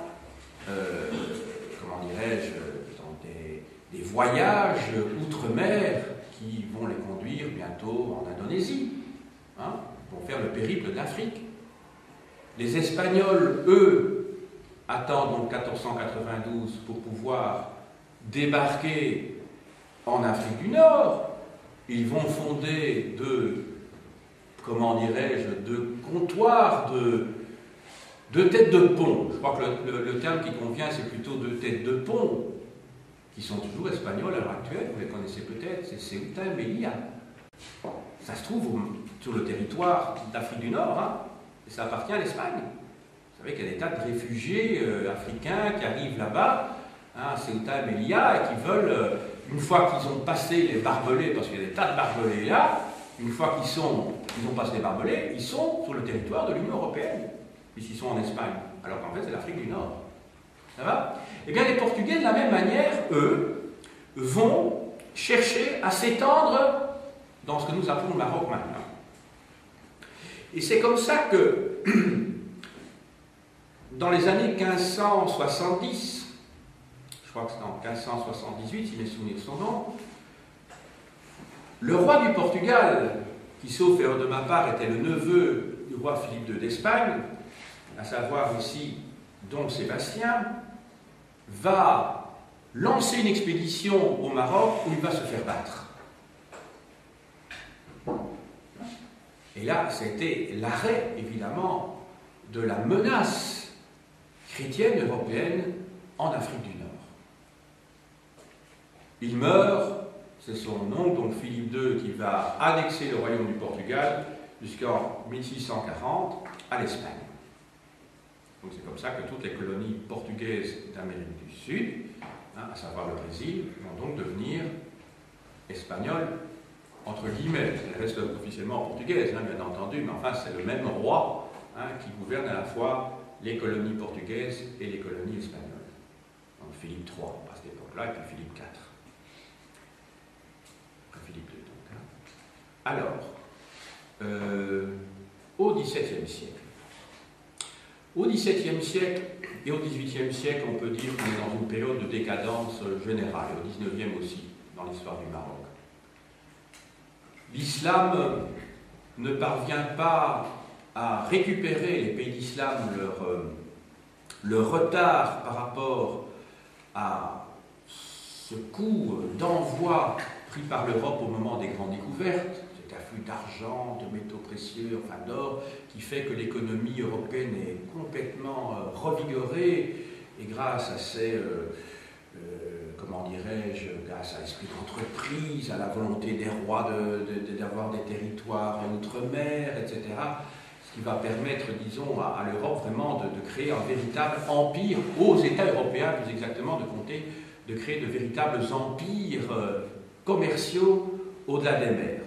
A: dirais-je, dans des voyages outre-mer qui vont les conduire bientôt en Indonésie, hein, vont faire le périple de l'Afrique. Les Espagnols, eux, attendent donc 1492 pour pouvoir débarquer en Afrique du Nord. Ils vont fonder comment dirais-je, de comptoirs, de têtes de pont. Je crois que le terme qui convient, c'est plutôt de têtes de pont, qui sont toujours espagnols à l'heure actuelle, vous les connaissez peut-être, c'est Ceuta et Melilla. Ça se trouve sur le territoire d'Afrique du Nord, hein, et ça appartient à l'Espagne. Vous savez qu'il y a des tas de réfugiés africains qui arrivent là-bas, hein, Ceuta et Melilla, et qui veulent, une fois qu'ils ont passé les barbelés, parce qu'il y a des tas de barbelés là, une fois qu'ils ont passé les barbelés, ils sont sur le territoire de l'Union européenne, puisqu'ils sont en Espagne, alors qu'en fait c'est l'Afrique du Nord. Ça va? Eh bien les Portugais, de la même manière, eux, vont chercher à s'étendre dans ce que nous appelons le Maroc maintenant. Et c'est comme ça que, dans les années 1570, je crois que c'est en 1578, si mes souvenirs sont bons, le roi du Portugal, qui sauf erreur de ma part était le neveu du roi Philippe II d'Espagne, à savoir ici Don Sébastien, va lancer une expédition au Maroc où il va se faire battre. Et là, c'était l'arrêt, évidemment, de la menace chrétienne européenne en Afrique du Nord. Il meurt, c'est son oncle, donc Philippe II, qui va annexer le royaume du Portugal jusqu'en 1640 à l'Espagne. Donc c'est comme ça que toutes les colonies portugaises d'Amérique du Sud, hein, à savoir le Brésil, vont donc devenir espagnoles, entre guillemets. Elles restent officiellement portugaises, hein, bien entendu, mais enfin c'est le même roi, hein, qui gouverne à la fois les colonies portugaises et les colonies espagnoles. Donc Philippe III à cette époque-là, et puis Philippe IV. Philippe II, donc. Hein. Alors, au XVIIe siècle. Au XVIIe siècle et au XVIIIe siècle, on peut dire qu'on est dans une période de décadence générale, et au XIXe aussi, dans l'histoire du Maroc. L'islam ne parvient pas à récupérer, les pays d'islam, leur retard par rapport à ce coup d'envoi pris par l'Europe au moment des grandes découvertes, cet afflux d'argent, de métaux précieux, enfin d'or, qui fait que l'économie européenne est complètement revigorée, et grâce à ces, comment dirais-je, grâce à l'esprit d'entreprise, à la volonté des rois d'avoir des territoires outre-mer, etc., ce qui va permettre, disons, à l'Europe vraiment de créer un véritable empire, aux États européens plus exactement, de créer de véritables empires commerciaux au-delà des mers,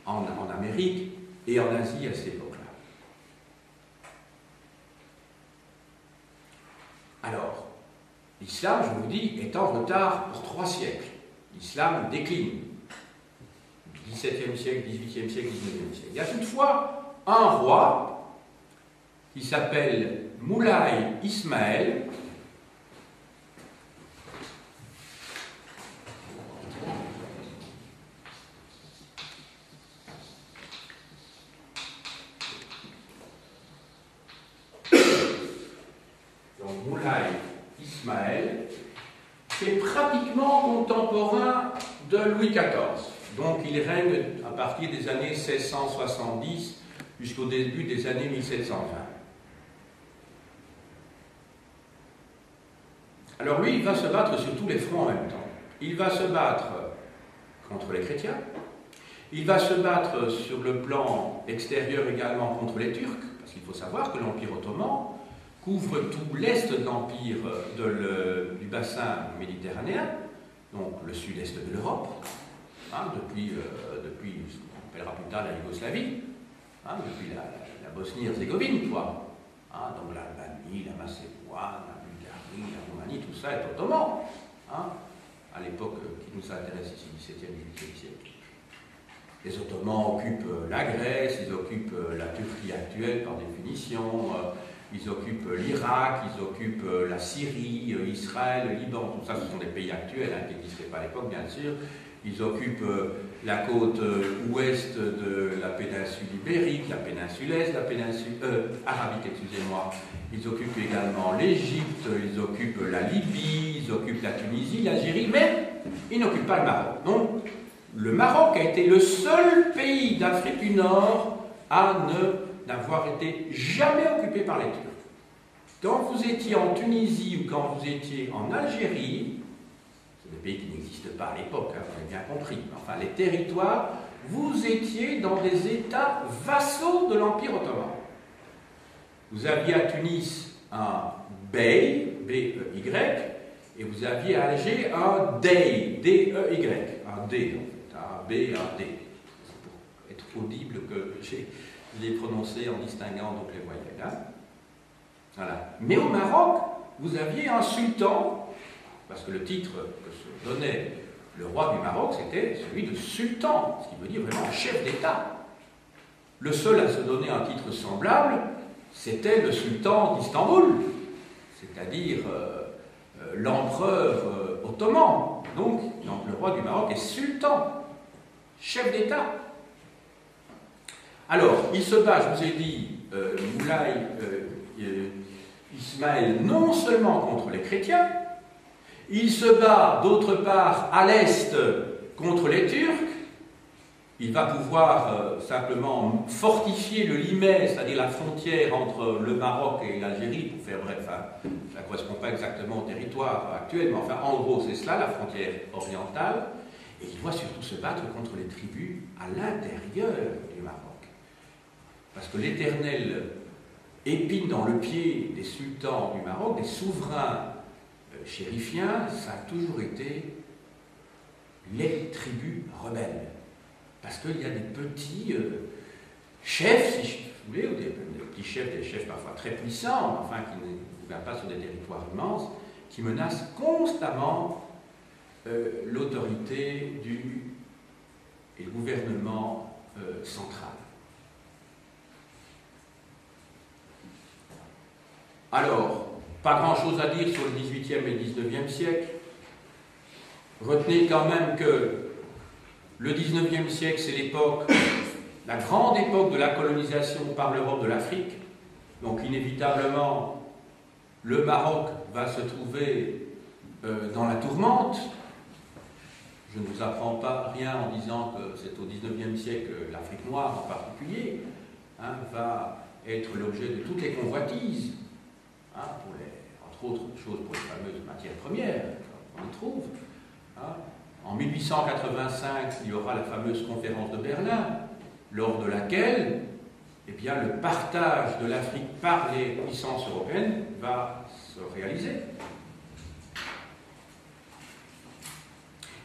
A: en Amérique et en Asie à cette époque-là. Alors, l'islam, je vous dis, est en retard pour 3 siècles. L'islam décline. XVIIe siècle, XVIIIe siècle, XIXe siècle. Il y a toutefois un roi qui s'appelle Moulay Ismaël, qui est pratiquement contemporain de Louis XIV. Donc il règne à partir des années 1670 jusqu'au début des années 1720. Alors lui, il va se battre sur tous les fronts en même temps. Il va se battre contre les chrétiens, il va se battre sur le plan extérieur également contre les Turcs, parce qu'il faut savoir que l'Empire ottoman couvre tout l'est de l'Empire du bassin méditerranéen, donc le sud-est de l'Europe, hein, depuis ce qu'on appellera plus tard la Yougoslavie, hein, depuis la Bosnie-Herzégovine, quoi. Hein, donc l'Albanie, la Macédoine, la Bulgarie, la Roumanie, tout ça est ottoman, hein, à l'époque qui nous intéresse ici, 17e et 18e siècle. Les Ottomans occupent la Grèce, ils occupent la Turquie actuelle par définition, ils occupent l'Irak, ils occupent la Syrie, Israël, le Liban, tout ça, ce sont des pays actuels qui n'existaient pas à l'époque, bien sûr. Ils occupent la côte ouest de la péninsule ibérique, la péninsule est, la péninsule arabique, excusez-moi. Ils occupent également l'Égypte, ils occupent la Libye, ils occupent la Tunisie, l'Algérie, mais ils n'occupent pas le Maroc. Donc, le Maroc a été le seul pays d'Afrique du Nord à n'avoir été jamais occupé par les Turcs. Quand vous étiez en Tunisie ou quand vous étiez en Algérie, c'est des pays qui n'existent pas à l'époque, vous avez bien compris, enfin les territoires, vous étiez dans des États vassaux de l'Empire ottoman. Vous aviez à Tunis un bey, B-E-Y, et vous aviez à Alger un dey, D-E-Y, un D en fait, un B, un D. C'est pour être audible que je l'ai prononcé en distinguant donc les voyelles. Hein. Voilà. Mais au Maroc, vous aviez un sultan, parce que le titre que se donnait le roi du Maroc, c'était celui de sultan, ce qui veut dire vraiment chef d'État. Le seul à se donner un titre semblable, c'était le sultan d'Istanbul, c'est-à-dire l'empereur ottoman. Donc, le roi du Maroc est sultan, chef d'État. Alors, il se bat, je vous ai dit, Moulay Ismaël, non seulement contre les chrétiens, il se bat d'autre part à l'est contre les Turcs. Il va pouvoir simplement fortifier le Limay, c'est-à-dire la frontière entre le Maroc et l'Algérie, pour faire bref, hein, ça ne correspond pas exactement au territoire actuel, mais enfin, en gros, c'est cela, la frontière orientale. Et il doit surtout se battre contre les tribus à l'intérieur du Maroc. Parce que l'Éternel épine dans le pied des sultans du Maroc, des souverains chérifiens, ça a toujours été les tribus rebelles. Parce qu'il y a des petits chefs, si vous voulez, ou des petits chefs, des chefs parfois très puissants, enfin qui ne gouvernent pas sur des territoires immenses, qui menacent constamment l'autorité et le gouvernement central. Alors, pas grand-chose à dire sur le XVIIIe et XIXe siècle. Retenez quand même que le XIXe siècle, c'est l'époque, la grande époque de la colonisation par l'Europe de l'Afrique. Donc, inévitablement, le Maroc va se trouver dans la tourmente. Je ne vous apprends pas rien en disant que c'est au XIXe siècle que l'Afrique noire en particulier va être l'objet de toutes les convoitises. Entre autres choses pour les fameuses matières premières, on les trouve. En 1885, il y aura la fameuse conférence de Berlin, lors de laquelle eh bien, le partage de l'Afrique par les puissances européennes va se réaliser.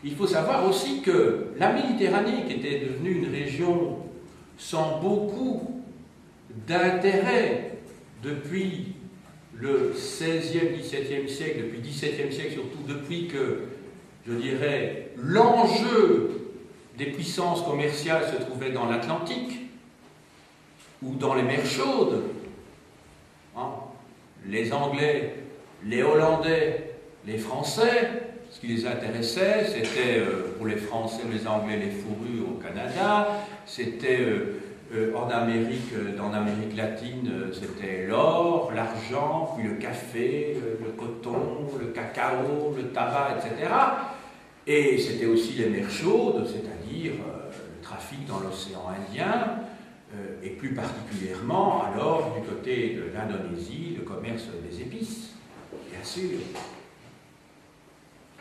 A: Il faut savoir aussi que la Méditerranée, qui était devenue une région sans beaucoup d'intérêt depuis le XVIe, XVIIe siècle, depuis le XVIIe siècle, surtout depuis que, je dirais, l'enjeu des puissances commerciales se trouvait dans l'Atlantique ou dans les mers chaudes. Les Anglais, les Hollandais, les Français, ce qui les intéressait, c'était pour les Français ou les Anglais les fourrures au Canada, c'était en Amérique, dans l'Amérique latine, c'était l'or, l'argent, puis le café, le coton, le cacao, le tabac, etc. Et c'était aussi les mers chaudes, c'est-à-dire le trafic dans l'océan Indien, et plus particulièrement, alors, du côté de l'Indonésie, le commerce des épices, bien sûr.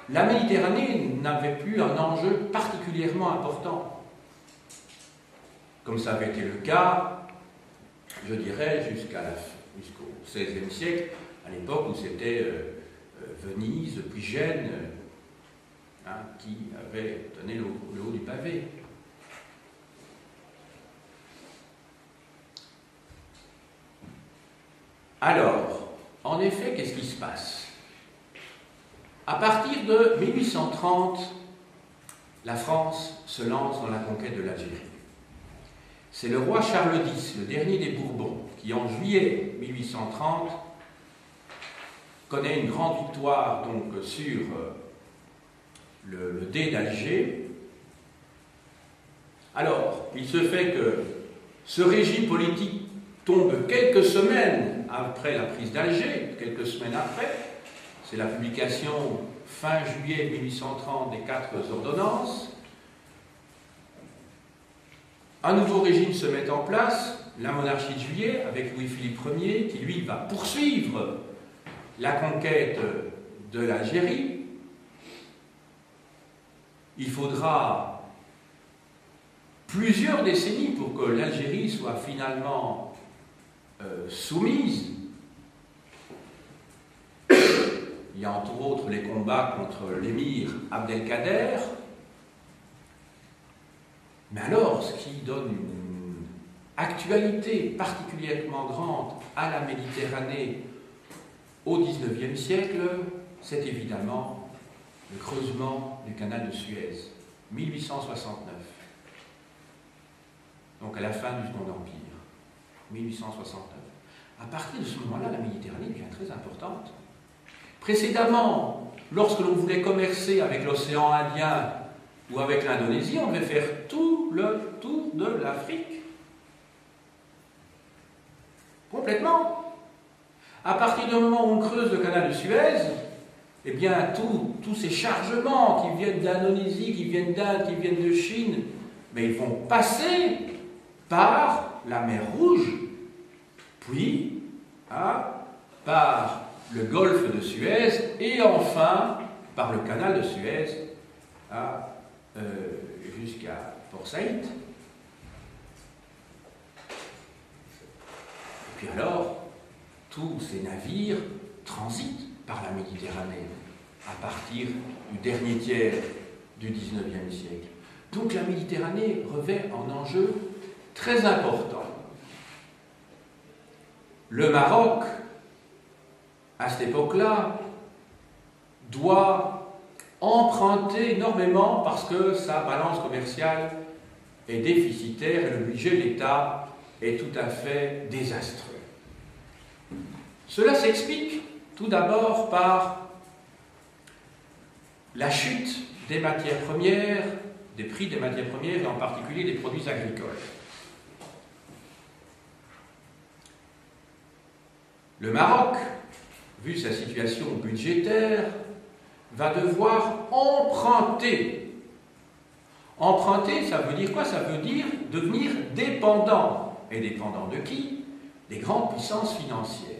A: La Méditerranée n'avait plus un enjeu particulièrement important, comme ça avait été le cas, je dirais, jusqu'au XVIe siècle, à l'époque où c'était Venise, puis Gênes, qui avait donné le haut du pavé. Alors, en effet, qu'est-ce qui se passe? À partir de 1830, la France se lance dans la conquête de l'Algérie. c'est le roi Charles X, le dernier des Bourbons, qui en juillet 1830 connaît une grande victoire donc, sur le Dey d'Alger. Alors, il se fait que ce régime politique tombe quelques semaines après la prise d'Alger, quelques semaines après. C'est la publication fin juillet 1830 des 4 ordonnances. Un nouveau régime se met en place, la monarchie de Juillet, avec Louis-Philippe Ier, qui lui va poursuivre la conquête de l'Algérie. Il faudra plusieurs décennies pour que l'Algérie soit finalement soumise. Il y a entre autres les combats contre l'émir Abdelkader. Mais alors, ce qui donne une actualité particulièrement grande à la Méditerranée au XIXe siècle, c'est évidemment le creusement du canal de Suez, 1869. Donc à la fin du Second Empire, 1869. À partir de ce moment-là, la Méditerranée devient très importante. Précédemment, lorsque l'on voulait commercer avec l'océan Indien ou avec l'Indonésie, on devait faire tout le tour de l'Afrique. Complètement. À partir du moment où on creuse le canal de Suez, eh bien, tous ces chargements qui viennent d'Indonésie, qui viennent d'Inde, qui viennent de Chine, mais ils vont passer par la mer Rouge, puis par le golfe de Suez, et enfin par le canal de Suez jusqu'à Port Saïd. Et puis alors, tous ces navires transitent par la Méditerranée à partir du dernier tiers du XIXe siècle. Donc la Méditerranée revêt un enjeu très important. Le Maroc, à cette époque-là, doit emprunter énormément parce que sa balance commerciale est déficitaire et le budget de l'État est tout à fait désastreux. Cela s'explique tout d'abord par la chute des matières premières, des prix des matières premières et en particulier des produits agricoles. Le Maroc, vu sa situation budgétaire, va devoir emprunter. Emprunter, ça veut dire quoi? Ça veut dire devenir dépendant. Et dépendant de qui? Des grandes puissances financières.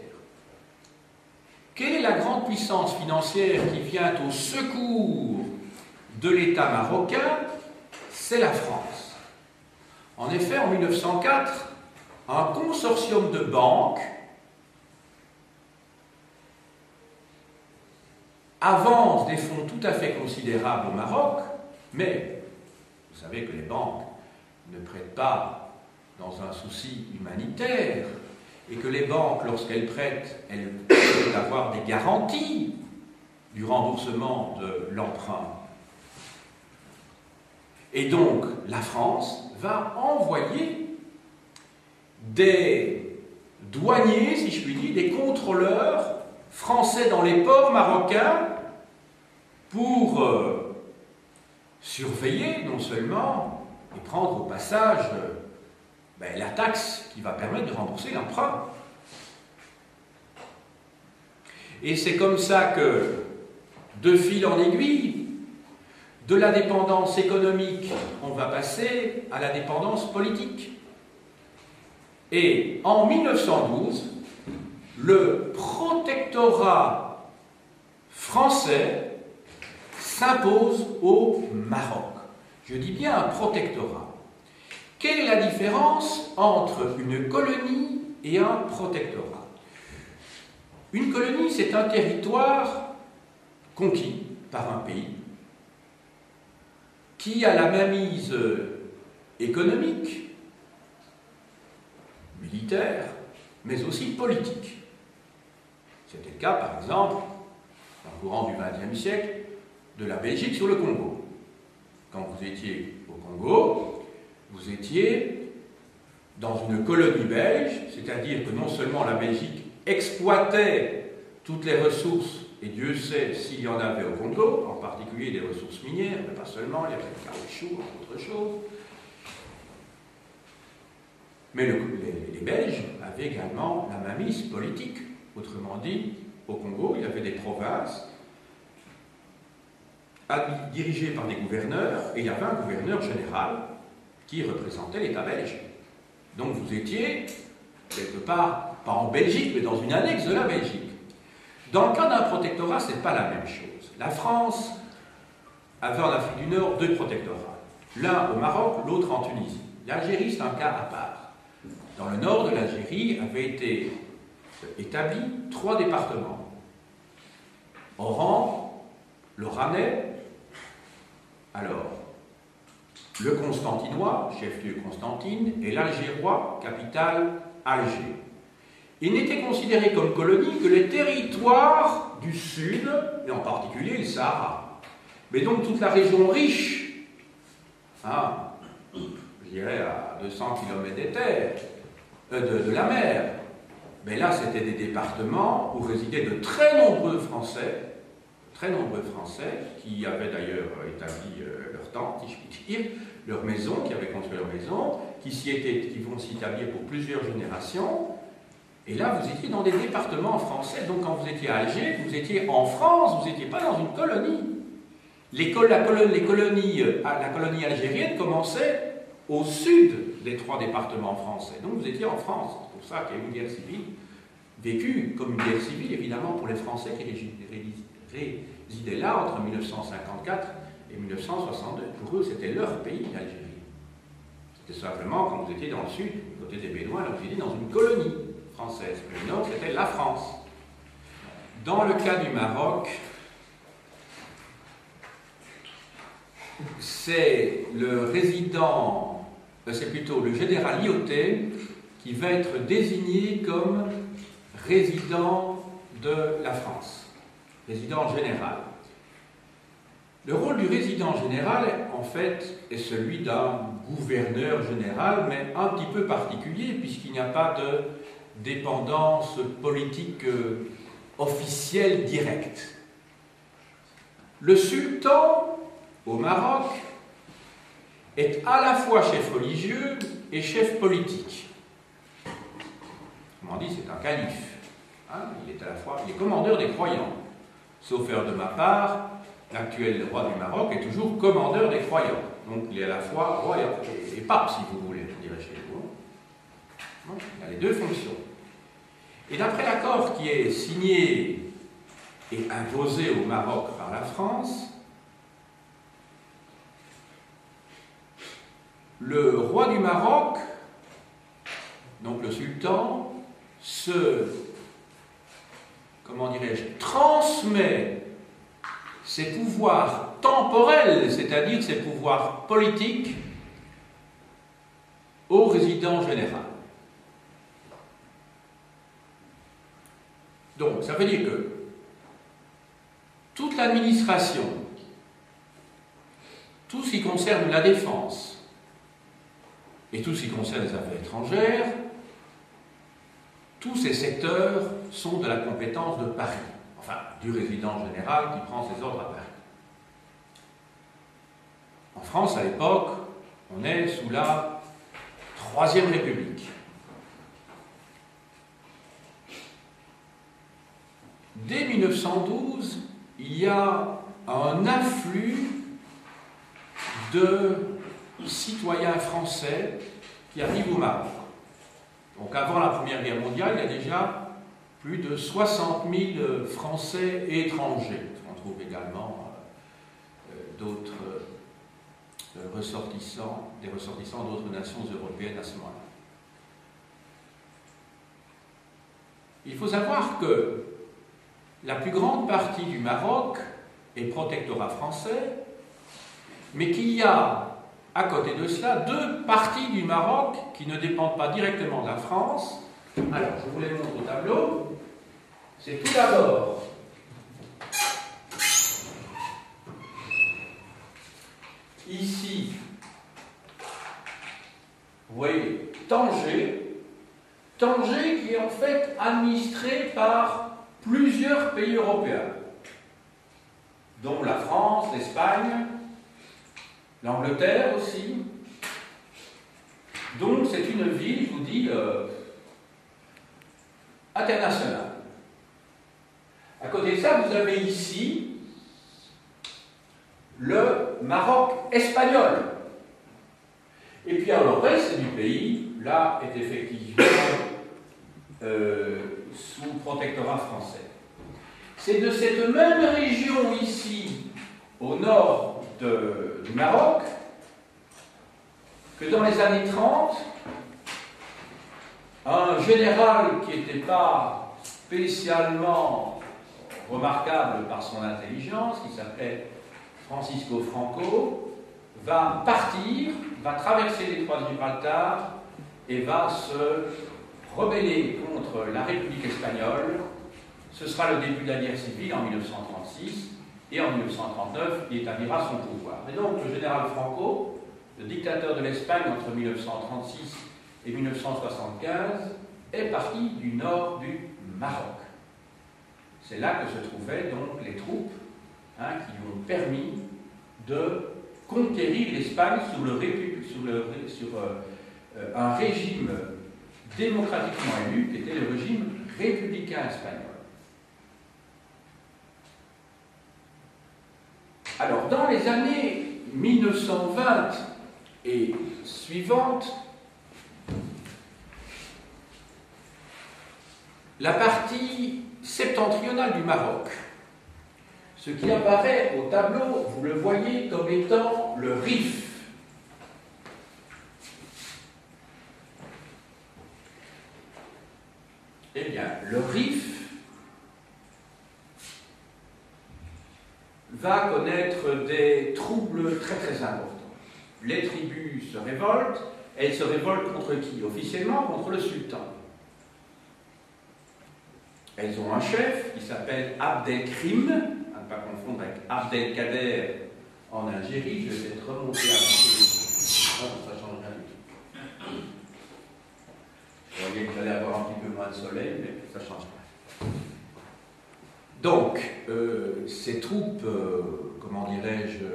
A: Quelle est la grande puissance financière qui vient au secours de l'État marocain? C'est la France. En effet, en 1904, un consortium de banques avance des fonds tout à fait considérables au Maroc, mais vous savez que les banques ne prêtent pas dans un souci humanitaire, et que les banques, lorsqu'elles prêtent, elles peuvent avoir des garanties du remboursement de l'emprunt. Et donc, la France va envoyer des douaniers, si je puis dire, des contrôleurs français dans les ports marocains pour surveiller non seulement et prendre au passage la taxe qui va permettre de rembourser l'emprunt. Et c'est comme ça que, de fil en aiguille, de la dépendance économique, on va passer à la dépendance politique. Et en 1912, le protectorat français s'impose au Maroc. Je dis bien un protectorat. Quelle est la différence entre une colonie et un protectorat? Une colonie, c'est un territoire conquis par un pays qui a la mainmise économique, militaire, mais aussi politique. C'était le cas, par exemple, dans le courant du XXe siècle, de la Belgique sur le Congo. Quand vous étiez au Congo, vous étiez dans une colonie belge, c'est-à-dire que non seulement la Belgique exploitait toutes les ressources, et Dieu sait s'il y en avait au Congo, en particulier des ressources minières, mais pas seulement, il y avait le caoutchouc, entre autres choses. Mais les Belges avaient également la mainmise politique. Autrement dit, au Congo, il y avait des provinces dirigées par des gouverneurs, et il y avait un gouverneur général qui représentait l'État belge. Donc vous étiez, quelque part, pas en Belgique, mais dans une annexe de la Belgique. Dans le cas d'un protectorat, ce n'est pas la même chose. La France avait en Afrique du Nord 2 protectorats. L'un au Maroc, l'autre en Tunisie. L'Algérie, c'est un cas à part. Dans le nord de l'Algérie avaient été établis 3 départements. Oran, l'Oranais, alors le Constantinois, chef-lieu Constantine, et l'Algérois, capitale Alger. Ils n'étaient considérés comme colonies que les territoires du sud, et en particulier le Sahara. Mais donc toute la région riche, je dirais à 200 km des terres, de la mer, mais là c'était des départements où résidaient de très nombreux Français, qui avaient d'ailleurs établi leur tente, si je puis dire, leur maison, qui avaient construit leur maison, qui vont s'y établir pour plusieurs générations. Et là, vous étiez dans des départements français. Donc, quand vous étiez à Alger, vous étiez en France, vous n'étiez pas dans une colonie. La colonie algérienne commençait au sud des 3 départements français. Donc, vous étiez en France. C'est pour ça qu'il y a eu une guerre civile, vécue comme une guerre civile, évidemment, pour les Français qui résidaient là entre 1954 et 1962. Pour eux, c'était leur pays, l'Algérie. C'était simplement, quand vous étiez dans le sud, du côté des Bédouins, là, vous étiez dans une colonie française. Le nord, c'était la France. Dans le cas du Maroc, c'est le résident, c'est plutôt le général Lyautey qui va être désigné comme résident de la France, résident général. Le rôle du résident général, en fait, est celui d'un gouverneur général, mais un petit peu particulier, puisqu'il n'y a pas de dépendance politique officielle directe. Le sultan, au Maroc, est à la fois chef religieux et chef politique. Comment dit, c'est un calife. Il est commandeur des croyants. Sauf erreur de ma part, l'actuel roi du Maroc est toujours commandeur des croyants. Donc il est à la fois roi et pape, si vous voulez, je dirais chez vous. Donc, il a les 2 fonctions. Et d'après l'accord qui est signé et imposé au Maroc par la France, le roi du Maroc, donc le sultan, transmet ses pouvoirs temporels, c'est-à-dire ses pouvoirs politiques, au résident général. Donc, ça veut dire que toute l'administration, tout ce qui concerne la défense et tout ce qui concerne les affaires étrangères, tous ces secteurs sont de la compétence de Paris, enfin, du résident général qui prend ses ordres à Paris. En France, à l'époque, on est sous la Troisième République. Dès 1912, il y a un afflux de citoyens français qui arrivent au Maroc. Donc avant la Première Guerre mondiale, il y a déjà plus de 60 000 Français et étrangers. On trouve également d'autres ressortissants, des ressortissants d'autres nations européennes à ce moment-là. Il faut savoir que la plus grande partie du Maroc est protectorat français, mais qu'il y a à côté de cela 2 parties du Maroc qui ne dépendent pas directement de la France. Alors, je vous les montre au tableau. C'est tout d'abord ici
B: vous voyez, Tanger, Tanger qui est en fait administré par plusieurs pays européens, dont la France, l'Espagne, l'Angleterre aussi. Donc c'est une ville, je vous dis, internationale. À côté de ça, vous avez ici le Maroc espagnol. Et puis alors, le reste du pays, là, est effectivement sous protectorat français. C'est de cette même région ici, au nord du Maroc, que dans les années 30, un général qui n'était pas spécialement remarquable par son intelligence, qui s'appelait Francisco Franco, va partir, va traverser l'étroit de Gibraltar et va se rebeller contre la République espagnole. Ce sera le début de la guerre civile en 1936 et en 1939 il établira son pouvoir. Et donc le général Franco, le dictateur de l'Espagne entre 1936 et 1975, est parti du nord du Maroc. C'est là que se trouvaient donc les troupes qui lui ont permis de conquérir l'Espagne sur un régime démocratiquement élu qui était le régime républicain espagnol. Alors, dans les années 1920 et suivantes, la partie septentrionale du Maroc, ce qui apparaît au tableau, vous le voyez comme étant le Rif. Eh bien, le Rif va connaître des troubles très très importants. Les tribus se révoltent, et elles se révoltent contre qui? Officiellement, contre le sultan. Elles ont un chef qui s'appelle Abdelkrim, à ne pas confondre avec Abdelkader en Algérie. Je vais peut-être remonter un petit peu. Non, ça change rien du tout. Vous voyez que vous allez avoir un petit peu moins de soleil, mais ça change rien. Donc, ces troupes, comment dirais-je,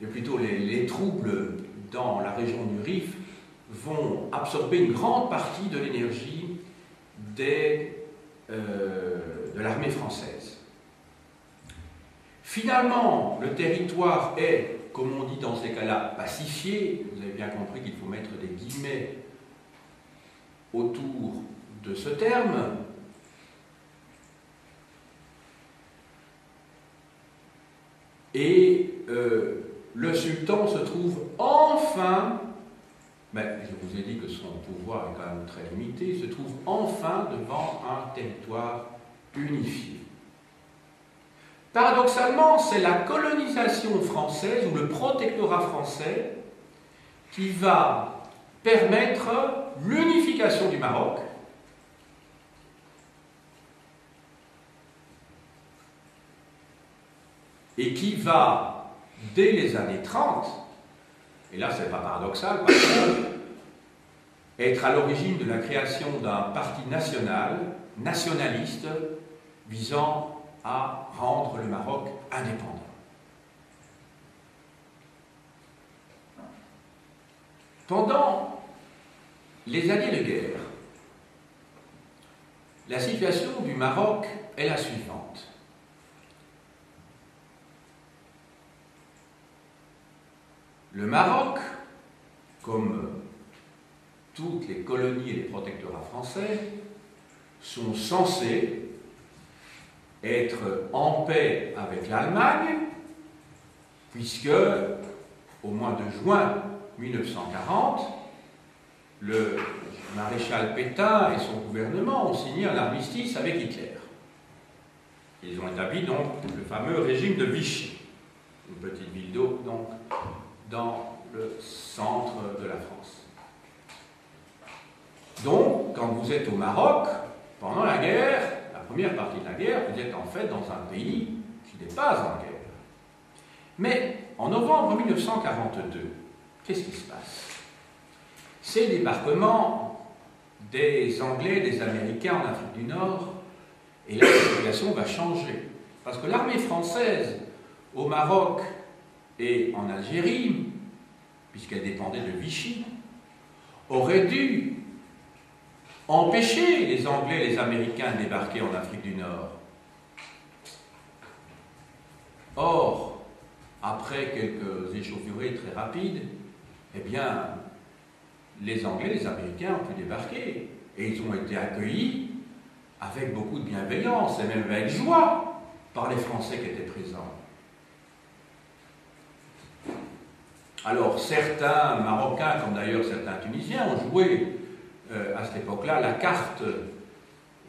B: plutôt les troubles dans la région du Rif vont absorber une grande partie de l'énergie de l'armée française. Finalement, le territoire est, comme on dit dans ces cas-là, pacifié. Vous avez bien compris qu'il faut mettre des guillemets autour de ce terme. Et le sultan se trouve enfin, mais je vous ai dit que son pouvoir est quand même très limité, se trouve enfin devant un territoire unifié. Paradoxalement, c'est la colonisation française ou le protectorat français qui va permettre l'unification du Maroc et qui va, dès les années 30, et là c'est pas paradoxal, parce que être à l'origine de la création d'un parti national, nationaliste, visant à rendre le Maroc indépendant. Pendant les années de guerre, la situation du Maroc est la suivante. Le Maroc, comme toutes les colonies et les protectorats français, sont censés être en paix avec l'Allemagne, puisque, au mois de juin 1940, le maréchal Pétain et son gouvernement ont signé un armistice avec Hitler. Ils ont établi donc le fameux régime de Vichy, une petite ville d'eau donc dans le centre de la France. Donc, quand vous êtes au Maroc, pendant la guerre, la première partie de la guerre, vous êtes en fait dans un pays qui n'est pas en guerre. Mais en novembre 1942,
A: qu'est-ce qui se passe? C'est le débarquement des Anglais, des Américains en Afrique du Nord, et là, la situation va changer. Parce que l'armée française, au Maroc et en Algérie, puisqu'elle dépendait de Vichy, aurait dû empêcher les Anglais et les Américains de débarquer en Afrique du Nord. Or, après quelques échauffourées très rapides, eh bien, les Anglais et les Américains ont pu débarquer. Et ils ont été accueillis avec beaucoup de bienveillance et même avec joie par les Français qui étaient présents. Alors, certains Marocains, comme d'ailleurs certains Tunisiens, ont joué à cette époque-là la carte,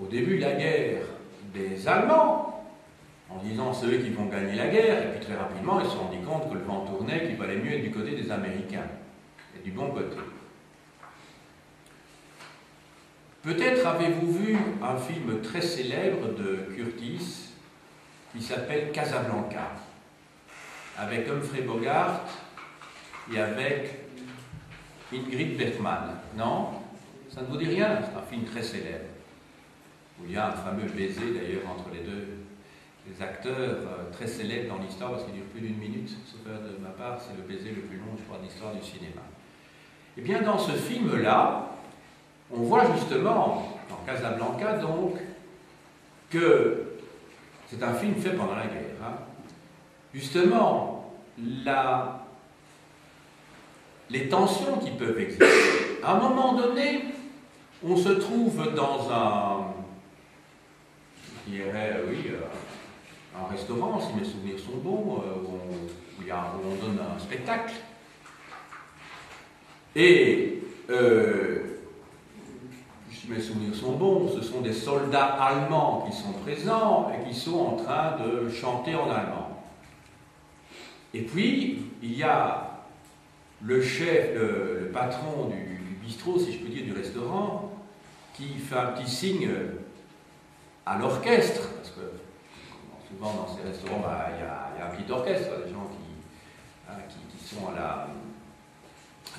A: au début de la guerre, des Allemands, en disant c'est eux qui vont gagner la guerre, et puis très rapidement ils se sont rendus compte que le vent tournait, qu'il valait mieux être du côté des Américains, et du bon côté. Peut-être avez-vous vu un film très célèbre de Curtis qui s'appelle Casablanca, avec Humphrey Bogart et avec Ingrid Bergman. Non? Ça ne vous dit rien? C'est un film très célèbre, où il y a un fameux baiser d'ailleurs entre les deux acteurs, très célèbre dans l'histoire parce qu'il dure plus d'1 minute, sauf de ma part, c'est le baiser le plus long, je crois, de l'histoire du cinéma. Et bien dans ce film-là, on voit justement, dans Casablanca donc, que c'est un film fait pendant la guerre. Hein. Justement, les tensions qui peuvent exister. À un moment donné, on se trouve dans je dirais, un restaurant, si mes souvenirs sont bons, où on donne un spectacle. Et, si mes souvenirs sont bons, ce sont des soldats allemands qui sont présents et qui sont en train de chanter en allemand. Et puis, il y a le chef, le patron du bistrot, si je peux dire, du restaurant, qui fait un petit signe à l'orchestre, parce que souvent dans ces restaurants, il y a un petit orchestre, des gens qui sont à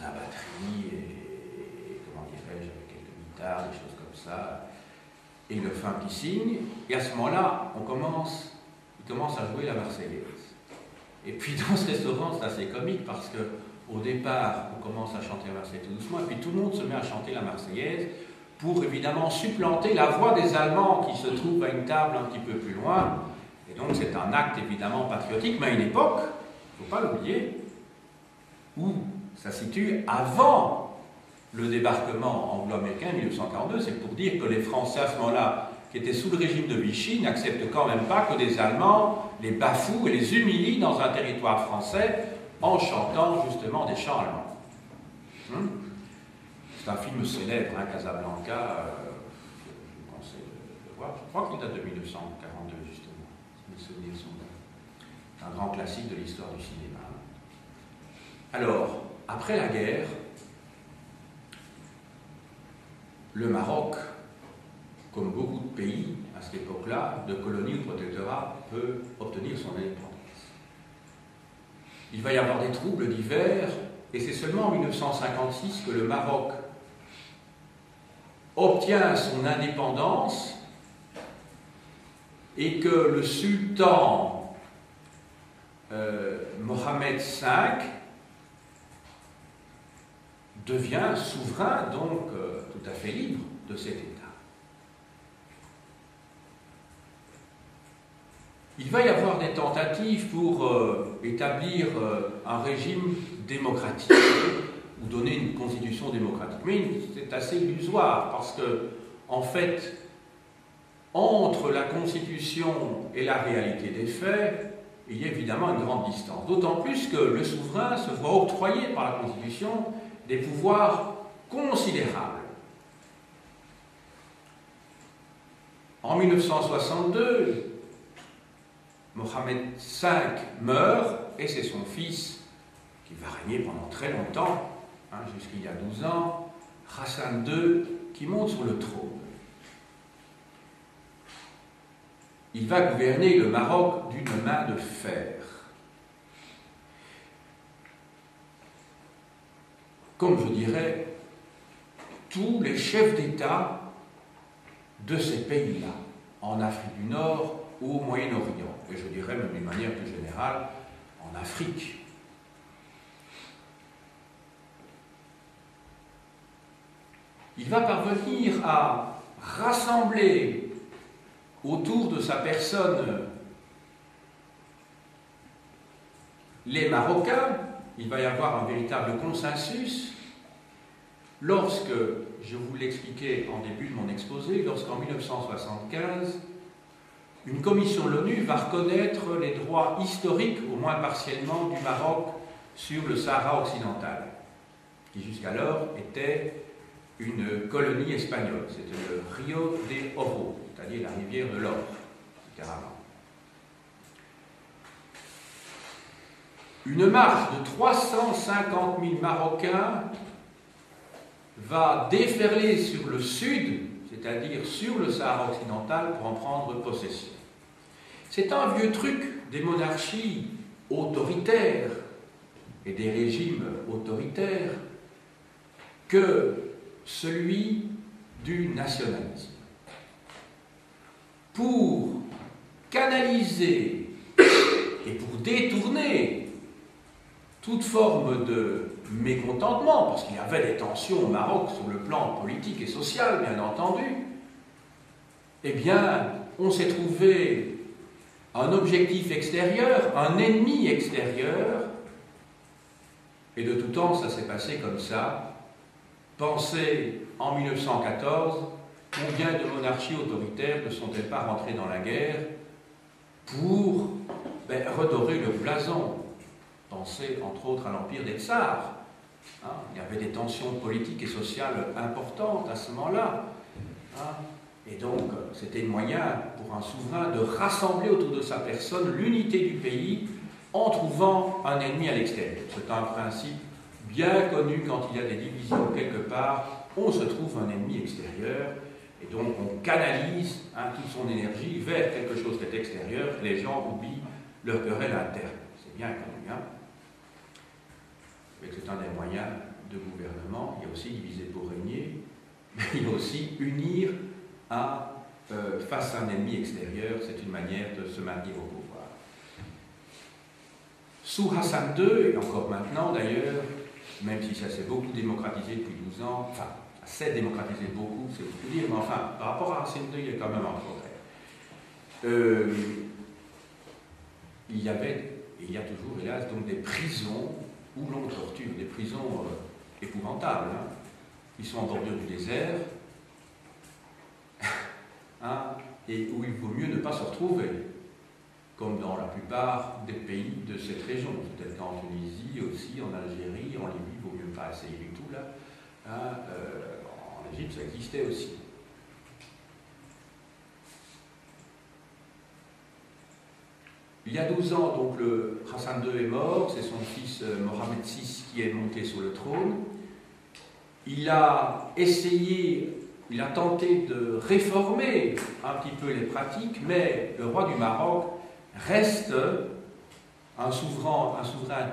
A: la batterie, et comment dirais-je, avec quelques guitares, des choses comme ça, et il fait un petit signe, et à ce moment-là, il commence à jouer la Marseillaise. Et puis dans ce restaurant, c'est assez comique, parce que au départ, on commence à chanter la Marseillaise tout doucement, et puis tout le monde se met à chanter la Marseillaise pour évidemment supplanter la voix des Allemands qui se trouvent à une table un petit peu plus loin. Et donc c'est un acte évidemment patriotique, mais à une époque, il ne faut pas l'oublier, où ça se situe avant le débarquement anglo-américain en 1942. C'est pour dire que les Français à ce moment-là, qui étaient sous le régime de Vichy, n'acceptent quand même pas que des Allemands les bafouent et les humilient dans un territoire français en chantant justement des chants allemands. C'est un film célèbre, hein, Casablanca, je vous conseille de le voir. Je crois qu'il date de 1942, justement, si mes souvenirs sont bons. C'est un grand classique de l'histoire du cinéma. Alors, après la guerre, le Maroc, comme beaucoup de pays à cette époque-là, de colonies ou de protectorats, peut obtenir son indépendance. Il va y avoir des troubles divers, et c'est seulement en 1956 que le Maroc obtient son indépendance et que le sultan Mohamed V devient souverain, donc tout à fait libre de cet État. Il va y avoir des tentatives pour établir un régime démocratique ou donner une constitution démocratique. Mais c'est assez illusoire parce que, en fait, entre la constitution et la réalité des faits, il y a évidemment une grande distance. D'autant plus que le souverain se voit octroyer par la constitution des pouvoirs considérables. En 1962, Mohamed V meurt et c'est son fils qui va régner pendant très longtemps, hein, jusqu'il y a 12 ans, Hassan II, qui monte sur le trône. Il va gouverner le Maroc d'une main de fer. comme je dirais, tous les chefs d'État de ces pays-là, en Afrique du Nord ou au Moyen-Orient, et je dirais même d'une manière plus générale, en Afrique. Il va parvenir à rassembler autour de sa personne les Marocains. Il va y avoir un véritable consensus lorsque, je vous l'expliquais en début de mon exposé, lorsqu'en 1975, une commission de l'ONU va reconnaître les droits historiques, au moins partiellement, du Maroc sur le Sahara occidental, qui jusqu'alors était une colonie espagnole. C'était le Rio de Oro, c'est-à-dire la rivière de l'or, littéralement. Une marche de 350 000 Marocains va déferler sur le sud, c'est-à-dire sur le Sahara occidental, pour en prendre possession. C'est un vieux truc des monarchies autoritaires et des régimes autoritaires que celui du nationalisme. Pour canaliser et pour détourner toute forme de mécontentement, parce qu'il y avait des tensions au Maroc sur le plan politique et social, bien entendu, eh bien, on s'est trouvé un objectif extérieur, un ennemi extérieur, et de tout temps, ça s'est passé comme ça. Pensez en 1914, combien de monarchies autoritaires ne sont-elles pas rentrées dans la guerre pour redorer le blason? Pensez entre autres à l'empire des Tsars. Hein, il y avait des tensions politiques et sociales importantes à ce moment-là. Hein, et donc, c'était le moyen pour un souverain de rassembler autour de sa personne l'unité du pays en trouvant un ennemi à l'extérieur. C'est un principe bien connu quand il y a des divisions quelque part, on se trouve un ennemi extérieur, et donc on canalise toute son énergie vers quelque chose qui est extérieur, les gens oublient leur querelle interne. C'est bien connu, hein? Mais c'est un des moyens de gouvernement. Il y a aussi diviser pour régner, mais il y a aussi unir face à un ennemi extérieur. C'est une manière de se maintenir au pouvoir. Sous Hassan II, et encore maintenant d'ailleurs, même si ça s'est beaucoup démocratisé depuis 12 ans, enfin, ça s'est démocratisé beaucoup, c'est beaucoup dire, mais enfin, par rapport à Hassan II, il y a quand même un progrès. Il y avait, et il y a toujours, hélas, donc des prisons où l'on torture, des prisons épouvantables, hein, qui sont en bordure du désert, hein, et où il vaut mieux ne pas se retrouver, comme dans la plupart des pays de cette région. Peut-être qu'en Tunisie aussi, en Algérie, en Libye, il vaut mieux pas essayer du tout, là. Hein, en Égypte, ça existait aussi. Il y a 12 ans, donc, le Hassan II est mort, c'est son fils Mohamed VI qui est monté sur le trône. Il a essayé, il a tenté de réformer un petit peu les pratiques, mais le roi du Maroc reste un souverain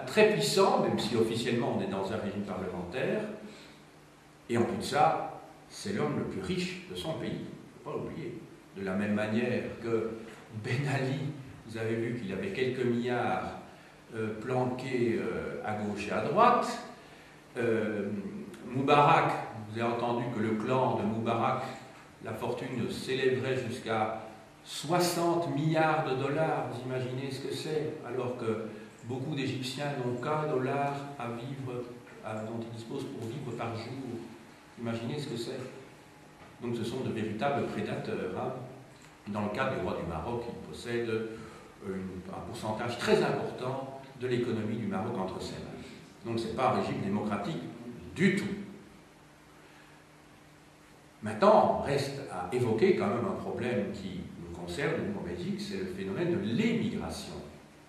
A: très puissant, même si officiellement on est dans un régime parlementaire, et en plus de ça, c'est l'homme le plus riche de son pays, il ne faut pas l'oublier. De la même manière que Ben Ali, vous avez vu qu'il avait quelques milliards planqués à gauche et à droite. Moubarak, vous avez entendu que le clan de Moubarak, la fortune s'élèverait jusqu'à 60 milliards de dollars. Vous imaginez ce que c'est, alors que beaucoup d'Égyptiens n'ont qu'un dollar à vivre, dont ils disposent pour vivre par jour. Imaginez ce que c'est. Donc ce sont de véritables prédateurs. Hein. Dans le cas du roi du Maroc, il possède un pourcentage très important de l'économie du Maroc entre ses mains. Donc ce n'est pas un régime démocratique du tout. Maintenant, reste à évoquer quand même un problème qui nous concerne, nous en Belgique, c'est le phénomène de l'émigration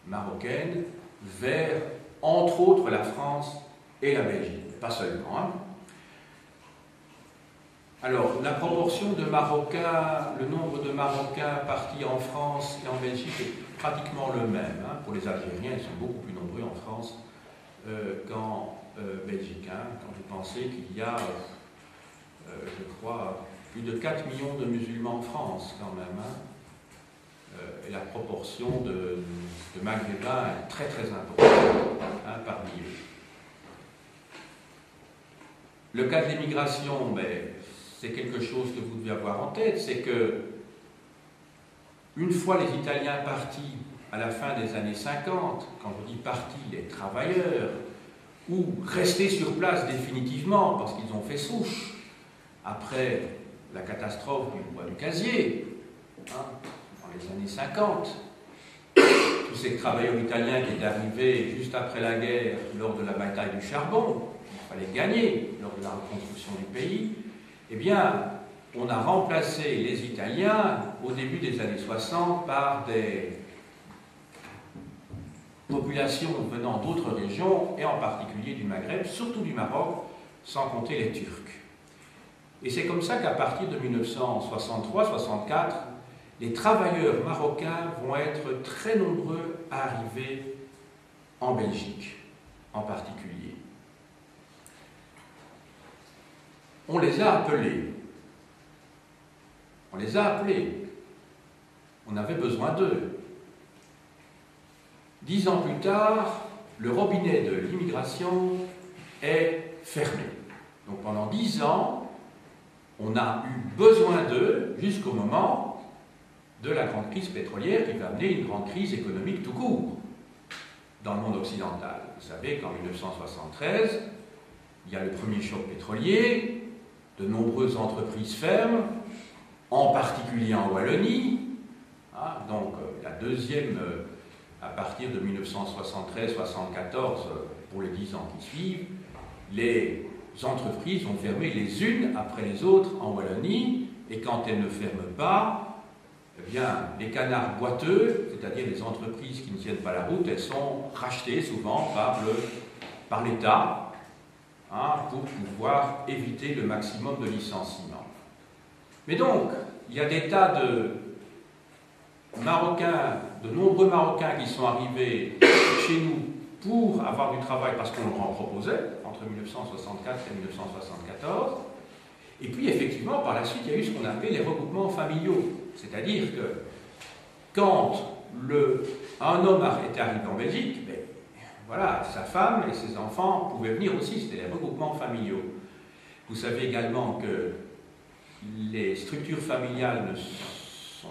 A: marocaine vers, entre autres, la France et la Belgique. Pas seulement. Hein. Alors, la proportion de Marocains, le nombre de Marocains partis en France et en Belgique est pratiquement le même. Hein. Pour les Algériens, ils sont beaucoup plus nombreux en France qu'en belgique, hein, quand vous pensez qu'il y a, je crois, plus de 4 millions de musulmans en France, quand même. Hein, et la proportion de maghrébins est très très importante, hein, parmi eux. Le cas de l'immigration, ben, c'est quelque chose que vous devez avoir en tête, c'est que une fois les Italiens partis à la fin des années 50, quand je dis partis, les travailleurs, ou restés sur place définitivement parce qu'ils ont fait souche, après la catastrophe du bois du casier, hein, dans les années 50, tous ces travailleurs italiens qui étaient arrivés juste après la guerre lors de la bataille du charbon, il fallait gagner lors de la reconstruction du pays, eh bien, on a remplacé les Italiens au début des années 60 par des populations venant d'autres régions, et en particulier du Maghreb, surtout du Maroc, sans compter les Turcs. Et c'est comme ça qu'à partir de 1963-64, les travailleurs marocains vont être très nombreux à arriver en Belgique, en particulier. On les a appelés. On les a appelés. On avait besoin d'eux. 10 ans plus tard, le robinet de l'immigration est fermé. Donc pendant 10 ans, on a eu besoin d'eux jusqu'au moment de la grande crise pétrolière qui va amener une grande crise économique tout court dans le monde occidental. Vous savez qu'en 1973, il y a le premier choc pétrolier, de nombreuses entreprises ferment, en particulier en Wallonie, hein, donc la deuxième, à partir de 1973-74, pour les 10 ans qui suivent, les entreprises vont fermer les unes après les autres en Wallonie, et quand elles ne ferment pas, eh bien, les canards boiteux, c'est-à-dire les entreprises qui ne tiennent pas la route, elles sont rachetées souvent par l'État, hein, pour pouvoir éviter le maximum de licenciements. Mais donc, il y a des tas de Marocains, de nombreux Marocains qui sont arrivés chez nous pour avoir du travail parce qu'on leur en proposait, entre 1964 et 1974. Et puis, effectivement, par la suite, il y a eu ce qu'on appelle les regroupements familiaux. C'est-à-dire que quand un homme était arrivé en Belgique, ben, voilà, sa femme et ses enfants pouvaient venir aussi, c'était les regroupements familiaux. Vous savez également que les structures familiales sont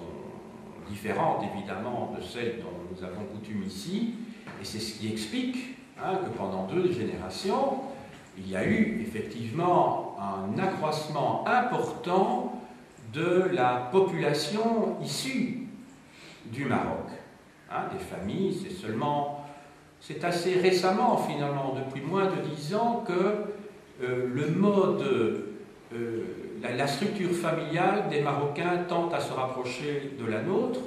A: différentes, évidemment, de celles dont nous avons coutume ici, et c'est ce qui explique, hein, que pendant 2 générations, il y a eu effectivement un accroissement important de la population issue du Maroc. Hein, des familles, c'est assez récemment, finalement, depuis moins de 10 ans, que le mode, la structure familiale des Marocains tente à se rapprocher de la nôtre.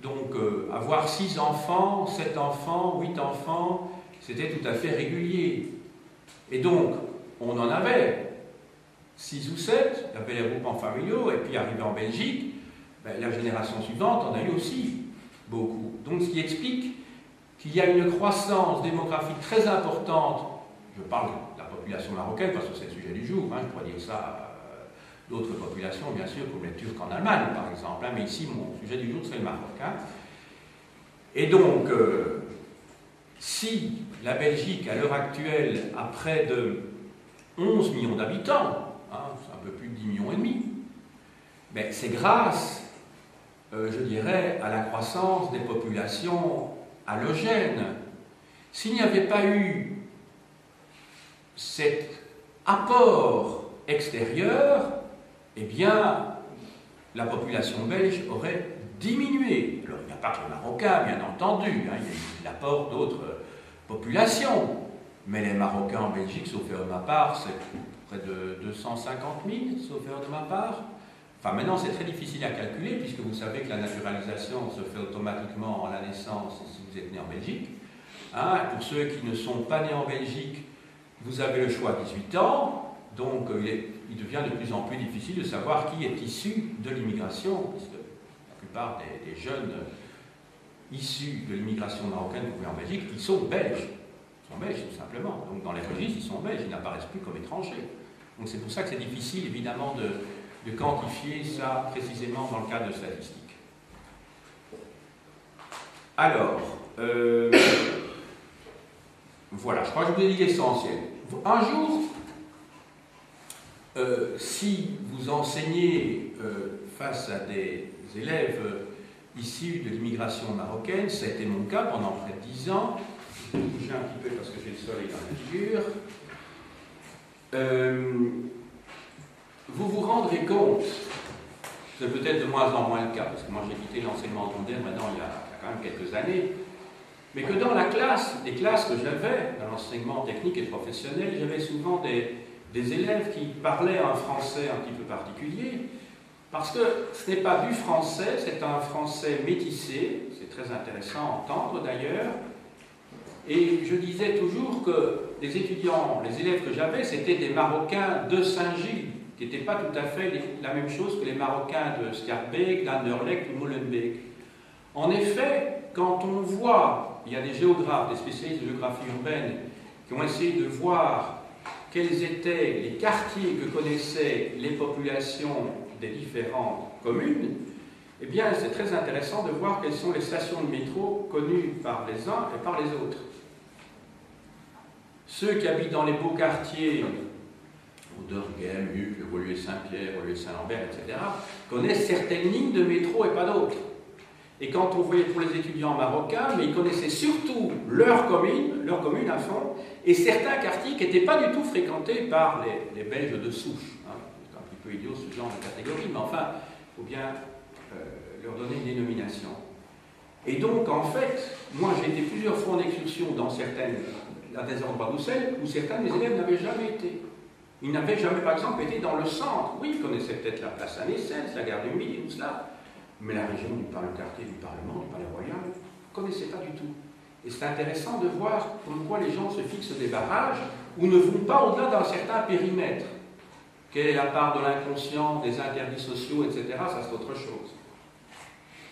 A: Donc, avoir 6 enfants, 7 enfants, 8 enfants, c'était tout à fait régulier. Et donc, on en avait 6 ou 7, il y avait les groupements familiaux, et puis arrivé en Belgique, ben, la génération suivante en a eu aussi beaucoup. Donc, ce qui explique qu'il y a une croissance démographique très importante. Je parle de la population marocaine parce que c'est le sujet du jour, hein, je pourrais dire ça d'autres populations, bien sûr, comme les Turcs en Allemagne, par exemple, hein, mais ici, mon sujet du jour, c'est le Maroc. Hein. Et donc, si la Belgique, à l'heure actuelle, a près de 11 millions d'habitants, hein, c'est un peu plus de 10 millions et demi, ben, c'est grâce, je dirais, à la croissance des populations allogènes. S'il n'y avait pas eu cet apport extérieur, eh bien, la population belge aurait diminué. Alors, il n'y a pas que les Marocains, bien entendu, hein, il y a eu l'apport d'autres populations, mais les Marocains en Belgique, sauf erreur de ma part, c'est près de 250 000, sauf erreur de ma part. Enfin, maintenant, c'est très difficile à calculer, puisque vous savez que la naturalisation se fait automatiquement à la naissance si vous êtes né en Belgique. Hein, pour ceux qui ne sont pas nés en Belgique, vous avez le choix à 18 ans, donc il devient de plus en plus difficile de savoir qui est issu de l'immigration, puisque la plupart des jeunes issus de l'immigration marocaine en Belgique, ils sont belges. Ils sont belges, tout simplement. Donc dans les registres, ils sont belges, ils n'apparaissent plus comme étrangers. Donc c'est pour ça que c'est difficile, évidemment, de quantifier ça précisément dans le cadre de statistiques. Alors, voilà, je crois que je vous ai dit l'essentiel. Un jour, si vous enseignez face à des élèves issus de l'immigration marocaine, ça a été mon cas pendant près de 10 ans, je vais bouger un petit peu parce que j'ai le soleil dans la figure, vous vous rendrez compte, c'est peut-être de moins en moins le cas, parce que moi j'ai quitté l'enseignement secondaire maintenant il y a quand même quelques années, mais que dans la classe, les classes que j'avais, dans l'enseignement technique et professionnel, j'avais souvent des élèves qui parlaient un français un petit peu particulier, parce que ce n'est pas du français, c'est un français métissé, c'est très intéressant à entendre d'ailleurs, et je disais toujours que les étudiants, les élèves que j'avais, c'était des Marocains de Saint-Gilles, qui n'étaient pas tout à fait la même chose que les Marocains de Schaerbeek, d'Anderlecht ou Molenbeek. En effet, quand on voit, il y a des géographes, des spécialistes de géographie urbaine, qui ont essayé de voir quels étaient les quartiers que connaissaient les populations des différentes communes, eh bien, c'est très intéressant de voir quelles sont les stations de métro connues par les uns et par les autres. Ceux qui habitent dans les beaux quartiers, Auderghem, Uccle, Woluwe-Saint-Pierre, Woluwe-Saint-Lambert, etc., connaissent certaines lignes de métro et pas d'autres. Et quand on voyait pour les étudiants marocains, mais ils connaissaient surtout leur commune à fond, et certains quartiers qui n'étaient pas du tout fréquentés par les Belges de souche. Hein. C'est un petit peu idiot ce genre de catégorie, mais enfin, il faut bien leur donner une dénomination. Et donc, en fait, moi j'ai été plusieurs fois en excursion dans des endroits d'Ussel où certains de mes élèves n'avaient jamais été. Ils n'avaient jamais, par exemple, été dans le centre. Oui, ils connaissaient peut-être la place Saint-Nécens, la gare du Midi, tout cela. Mais la région du quartier du Parlement, du Palais Royal, ils ne connaissaient pas du tout. Et c'est intéressant de voir pourquoi les gens se fixent des barrages ou ne vont pas au-delà d'un certain périmètre. Quelle est la part de l'inconscient, des interdits sociaux, etc. Ça, c'est autre chose.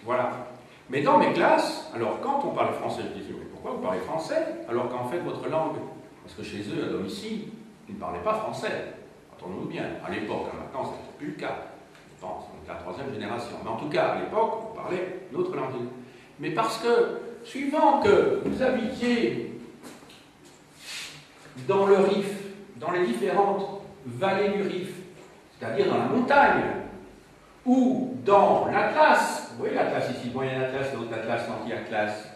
A: Voilà. Mais dans mes classes, alors quand on parle français, je disais, mais pourquoi vous parlez français alors qu'en fait votre langue, parce que chez eux, à domicile, ils ne parlaient pas français. Entendons-nous bien. À l'époque, maintenant, ce n'était plus le cas. Je pense, on est la troisième génération. Mais en tout cas, à l'époque, on parlait notre langue. Mais parce que, suivant que vous habitiez dans le Rif, dans les différentes vallées du Rif, c'est-à-dire dans la montagne, ou dans l'Atlas, vous voyez l'Atlas ici, moyen Atlas, l'autre Atlas, l'anti-Atlas,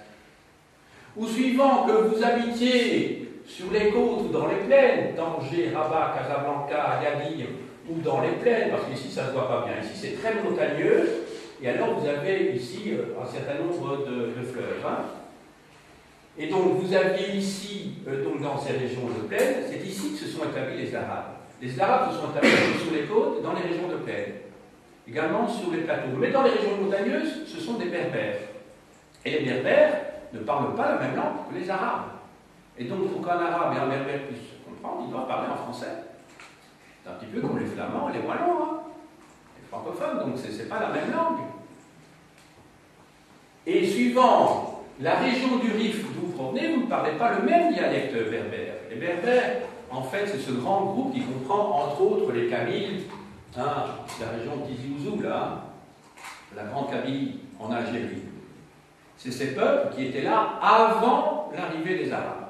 A: ou suivant que vous habitiez sur les côtes ou dans les plaines, Tanger, Rabat, Casablanca, Agadir, ou dans les plaines, parce qu'ici ça ne se voit pas bien, ici c'est très montagneux, et alors vous avez ici un certain nombre de fleuves. Hein. Et donc vous aviez ici, donc dans ces régions de plaine, c'est ici que se sont établis les Arabes. Les Arabes se sont établis sur les côtes, dans les régions de plaine, également sur les plateaux. Mais dans les régions montagneuses, ce sont des Berbères. Et les Berbères ne parlent pas la même langue que les Arabes. Et donc pour qu'un Arabe et un Berbère puissent se comprendre, ils doivent parler en français. C'est un petit peu comme les Flamands et les Wallons, hein. Les francophones, donc c'est pas la même langue. Et suivant la région du Rif d'où vous provenez, vous ne parlez pas le même dialecte berbère. Les Berbères, en fait, c'est ce grand groupe qui comprend entre autres les Kabyles, hein, la région de Tizi Ouzou, là, la Grande Kabylie en Algérie. C'est ces peuples qui étaient là avant l'arrivée des Arabes.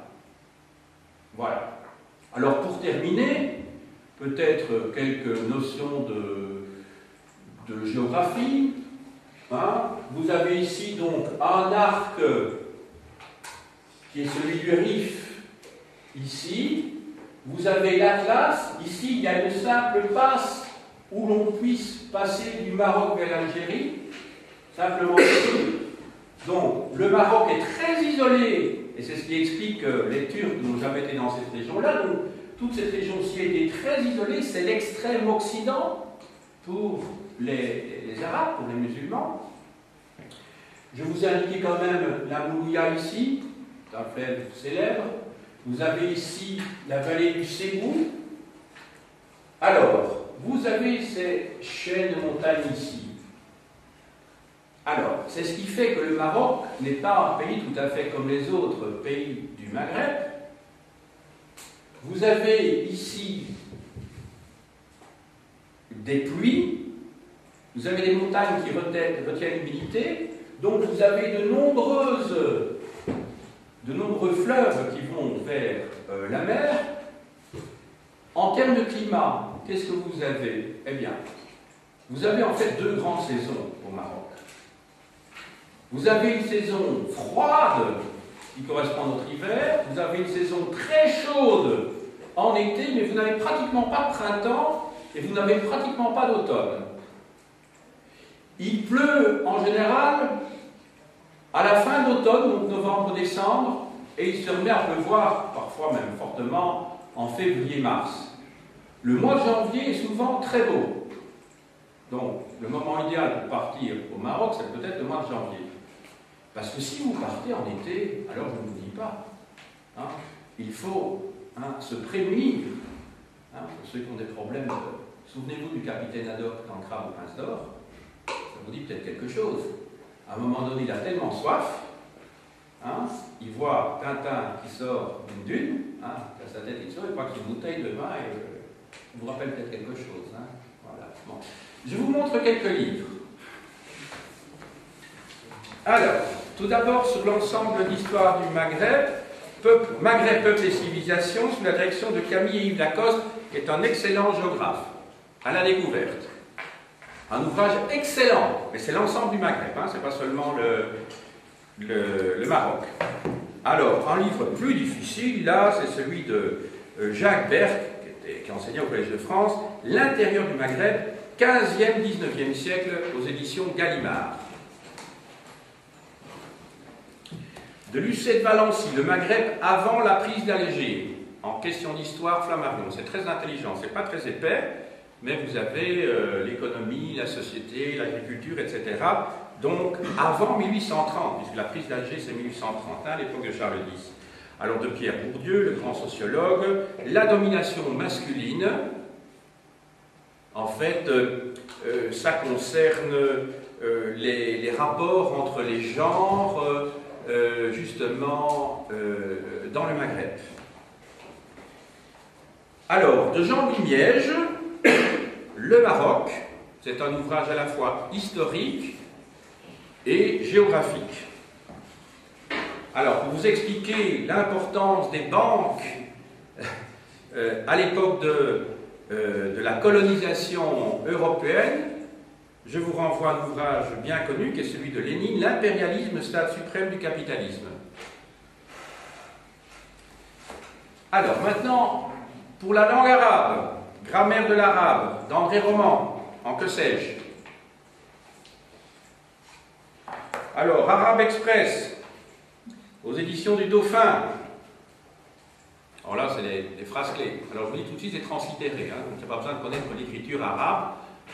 A: Voilà. Alors pour terminer, peut-être quelques notions de géographie. Hein. Vous avez ici donc un arc qui est celui du Rif, ici. Vous avez l'Atlas, ici il y a une simple passe où l'on puisse passer du Maroc vers l'Algérie, simplement ici. Donc le Maroc est très isolé, et c'est ce qui explique que les Turcs n'ont jamais été dans cette région-là. Donc toute cette région-ci a été très isolée, c'est l'extrême occident pour les Arabes, pour les musulmans. Je vous ai indiqué quand même la Moulouya ici, c'est un fleuve célèbre. Vous avez ici la vallée du Ségou. Alors, vous avez ces chaînes de montagnes ici. Alors, c'est ce qui fait que le Maroc n'est pas un pays tout à fait comme les autres pays du Maghreb,
B: vous avez ici des pluies, vous avez des montagnes qui retiennent l'humidité, donc vous avez de nombreux fleuves qui vont vers la mer. En termes de climat, qu'est-ce que vous avez? Eh bien, vous avez en fait deux grandes saisons au Maroc. Vous avez une saison froide qui correspond à notre hiver, vous avez une saison très chaude en été, mais vous n'avez pratiquement pas de printemps et vous n'avez pratiquement pas d'automne. Il pleut en général à la fin d'automne, donc novembre-décembre, et il se remet à pleuvoir, parfois même fortement, en février-mars. Le mois de janvier est souvent très beau. Donc, le moment idéal pour partir au Maroc, c'est peut-être le mois de janvier. Parce que si vous partez en été, alors je ne vous dis pas, hein, il faut se prémunir. Pour ceux qui ont des problèmes, souvenez-vous du capitaine Haddock dans le Crabe au Prince d'Or, ça vous dit peut-être quelque chose. À un moment donné, il a tellement soif, il voit Tintin qui sort d'une dune, qui a sa tête qui sort, il voit qu'il y a une bouteille de vin, et ça vous rappelle peut-être quelque chose. Voilà. Bon. Je vous montre quelques livres. Alors, tout d'abord, sur l'ensemble d'histoire du Maghreb, peuple et civilisation, sous la direction de Camille et Yves Lacoste, qui est un excellent géographe, à la découverte. Un ouvrage excellent, mais c'est l'ensemble du Maghreb, c'est pas seulement le Maroc. Alors, un livre plus difficile, là, c'est celui de Jacques Berck, qui enseignait au Collège de France, L'intérieur du Maghreb, 15e, 19e siècle, aux éditions Gallimard. De Lucet de Valency, le Maghreb avant la prise d'Alger, en question d'histoire, Flammarion. C'est très intelligent, c'est pas très épais, mais vous avez l'économie, la société, l'agriculture, etc. Donc avant 1830, puisque la prise d'Alger c'est 1830, à l'époque de Charles X. Alors de Pierre Bourdieu, le grand sociologue, la domination masculine, en fait, ça concerne les rapports entre les genres, justement, dans le Maghreb. Alors, de Jean-Louis Miège, Le Maroc, c'est un ouvrage à la fois historique et géographique. Alors, pour vous expliquer l'importance des banques à l'époque de la colonisation européenne, je vous renvoie à un ouvrage bien connu qui est celui de Lénine, L'impérialisme, stade suprême du capitalisme. Alors maintenant, pour la langue arabe, Grammaire de l'arabe, d'André Roman, en que sais-je. Alors, Arabe Express, aux éditions du Dauphin. Alors là, c'est les phrases clés. Alors, je vous dis tout de suite, c'est translittéré, donc il n'y a pas besoin de connaître l'écriture arabe.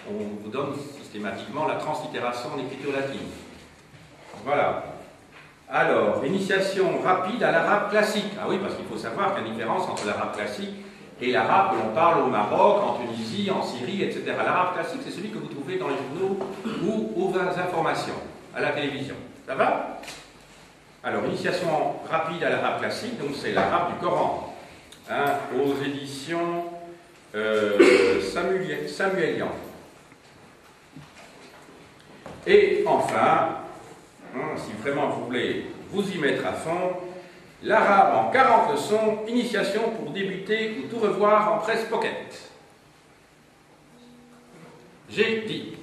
B: On vous donne systématiquement la translittération en écriture latine. Voilà. Alors, initiation rapide à l'arabe classique. Ah oui, parce qu'il faut savoir qu'il y a une différence entre l'arabe classique et l'arabe que l'on parle au Maroc, en Tunisie, en Syrie, etc. L'arabe classique, c'est celui que vous trouvez dans les journaux ou aux informations, à la télévision. Ça va? Alors, initiation rapide à l'arabe classique, donc c'est l'arabe du Coran, aux éditions Samuelian. Et enfin, si vraiment vous voulez vous y mettre à fond, l'arabe en 40 leçons, initiation pour débuter ou tout revoir en presse pocket. J'ai dit.